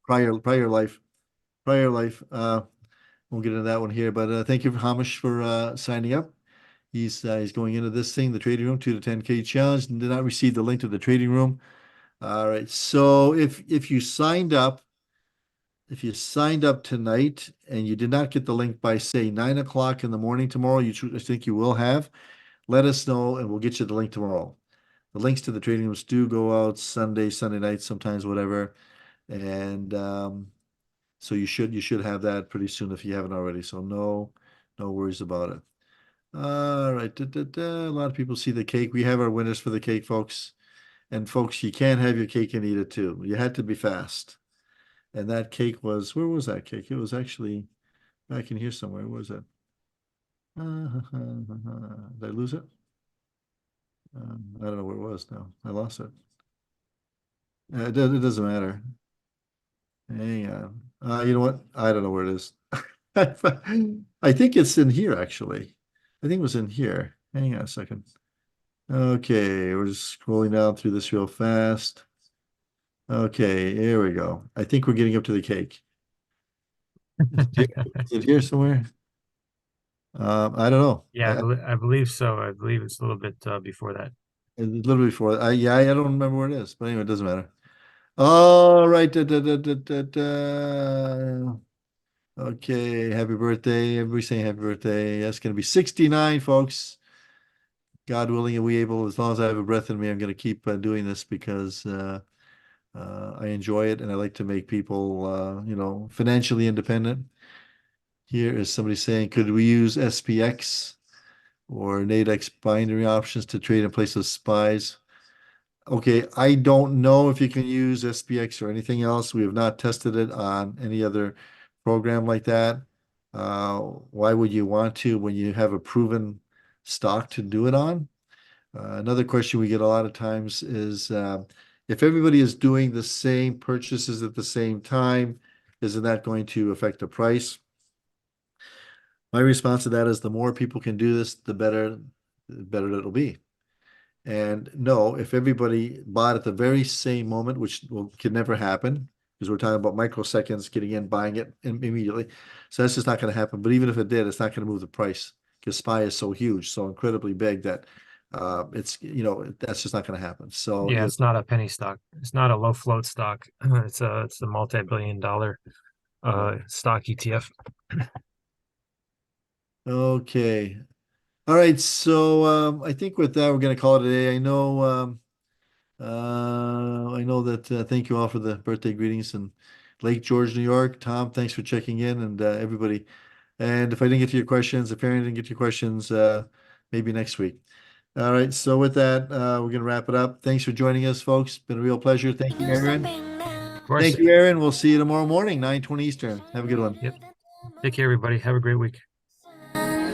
prior life. Prior life. We'll get into that one here, but thank you, Hamish, for signing up. He's going into this thing, the trading room, 2 to 10K challenge, and did not receive the link to the trading room. All right. So if you signed up tonight and you did not get the link by say 9 o'clock in the morning tomorrow, I think you will have. Let us know, and we'll get you the link tomorrow. The links to the trading rooms do go out Sunday night, sometimes whatever, and so you should have that pretty soon if you haven't already. So no worries about it. All right. A lot of people see the cake. We have our winners for the cake, folks. And folks, you can't have your cake and eat it too. You had to be fast. And that cake was, where was that cake? It was actually back in here somewhere. Where was it? Did I lose it? I don't know where it was now. I lost it. It doesn't matter. Hang on. You know what? I don't know where it is. I think it's in here, actually. I think it was in here. Hang on a second. Okay, we're just scrolling down through this real fast. Okay, here we go. I think we're getting up to the cake. Is it here somewhere? I don't know. Yeah, I believe so. I believe it's a little bit before that. A little before. Yeah, I don't remember where it is, but anyway, it doesn't matter. All right. Okay, happy birthday. Everybody saying happy birthday. That's going to be 69, folks. God willing, and we able, as long as I have a breath in me, I'm going to keep doing this because I enjoy it and I like to make people, financially independent. Here is somebody saying, could we use SPX or Nadex binary options to trade in place of SPYs? Okay, I don't know if you can use SPX or anything else. We have not tested it on any other program like that. Why would you want to when you have a proven stock to do it on? Another question we get a lot of times is if everybody is doing the same purchases at the same time, isn't that going to affect the price? My response to that is the more people can do this, the better it'll be. And no, if everybody bought at the very same moment, which can never happen, because we're talking about microseconds getting in, buying it immediately. So that's just not going to happen. But even if it did, it's not going to move the price because SPY is so huge, so incredibly big that that's just not going to happen. So Yeah, it's not a penny stock. It's not a low float stock. It's a multi-billion dollar stock ETF. Okay. All right. So I think with that, we're going to call it a day. I know that thank you all for the birthday greetings in Lake George, New York. Tom, thanks for checking in and everybody. And if I didn't get to your questions, if Aaron didn't get to your questions, maybe next week. All right. So with that, we're going to wrap it up. Thanks for joining us, folks. Been a real pleasure. Thank you, Aaron. Of course. Thank you, Aaron. We'll see you tomorrow morning, 9:20 Eastern. Have a good one. Yep. Take care, everybody. Have a great week.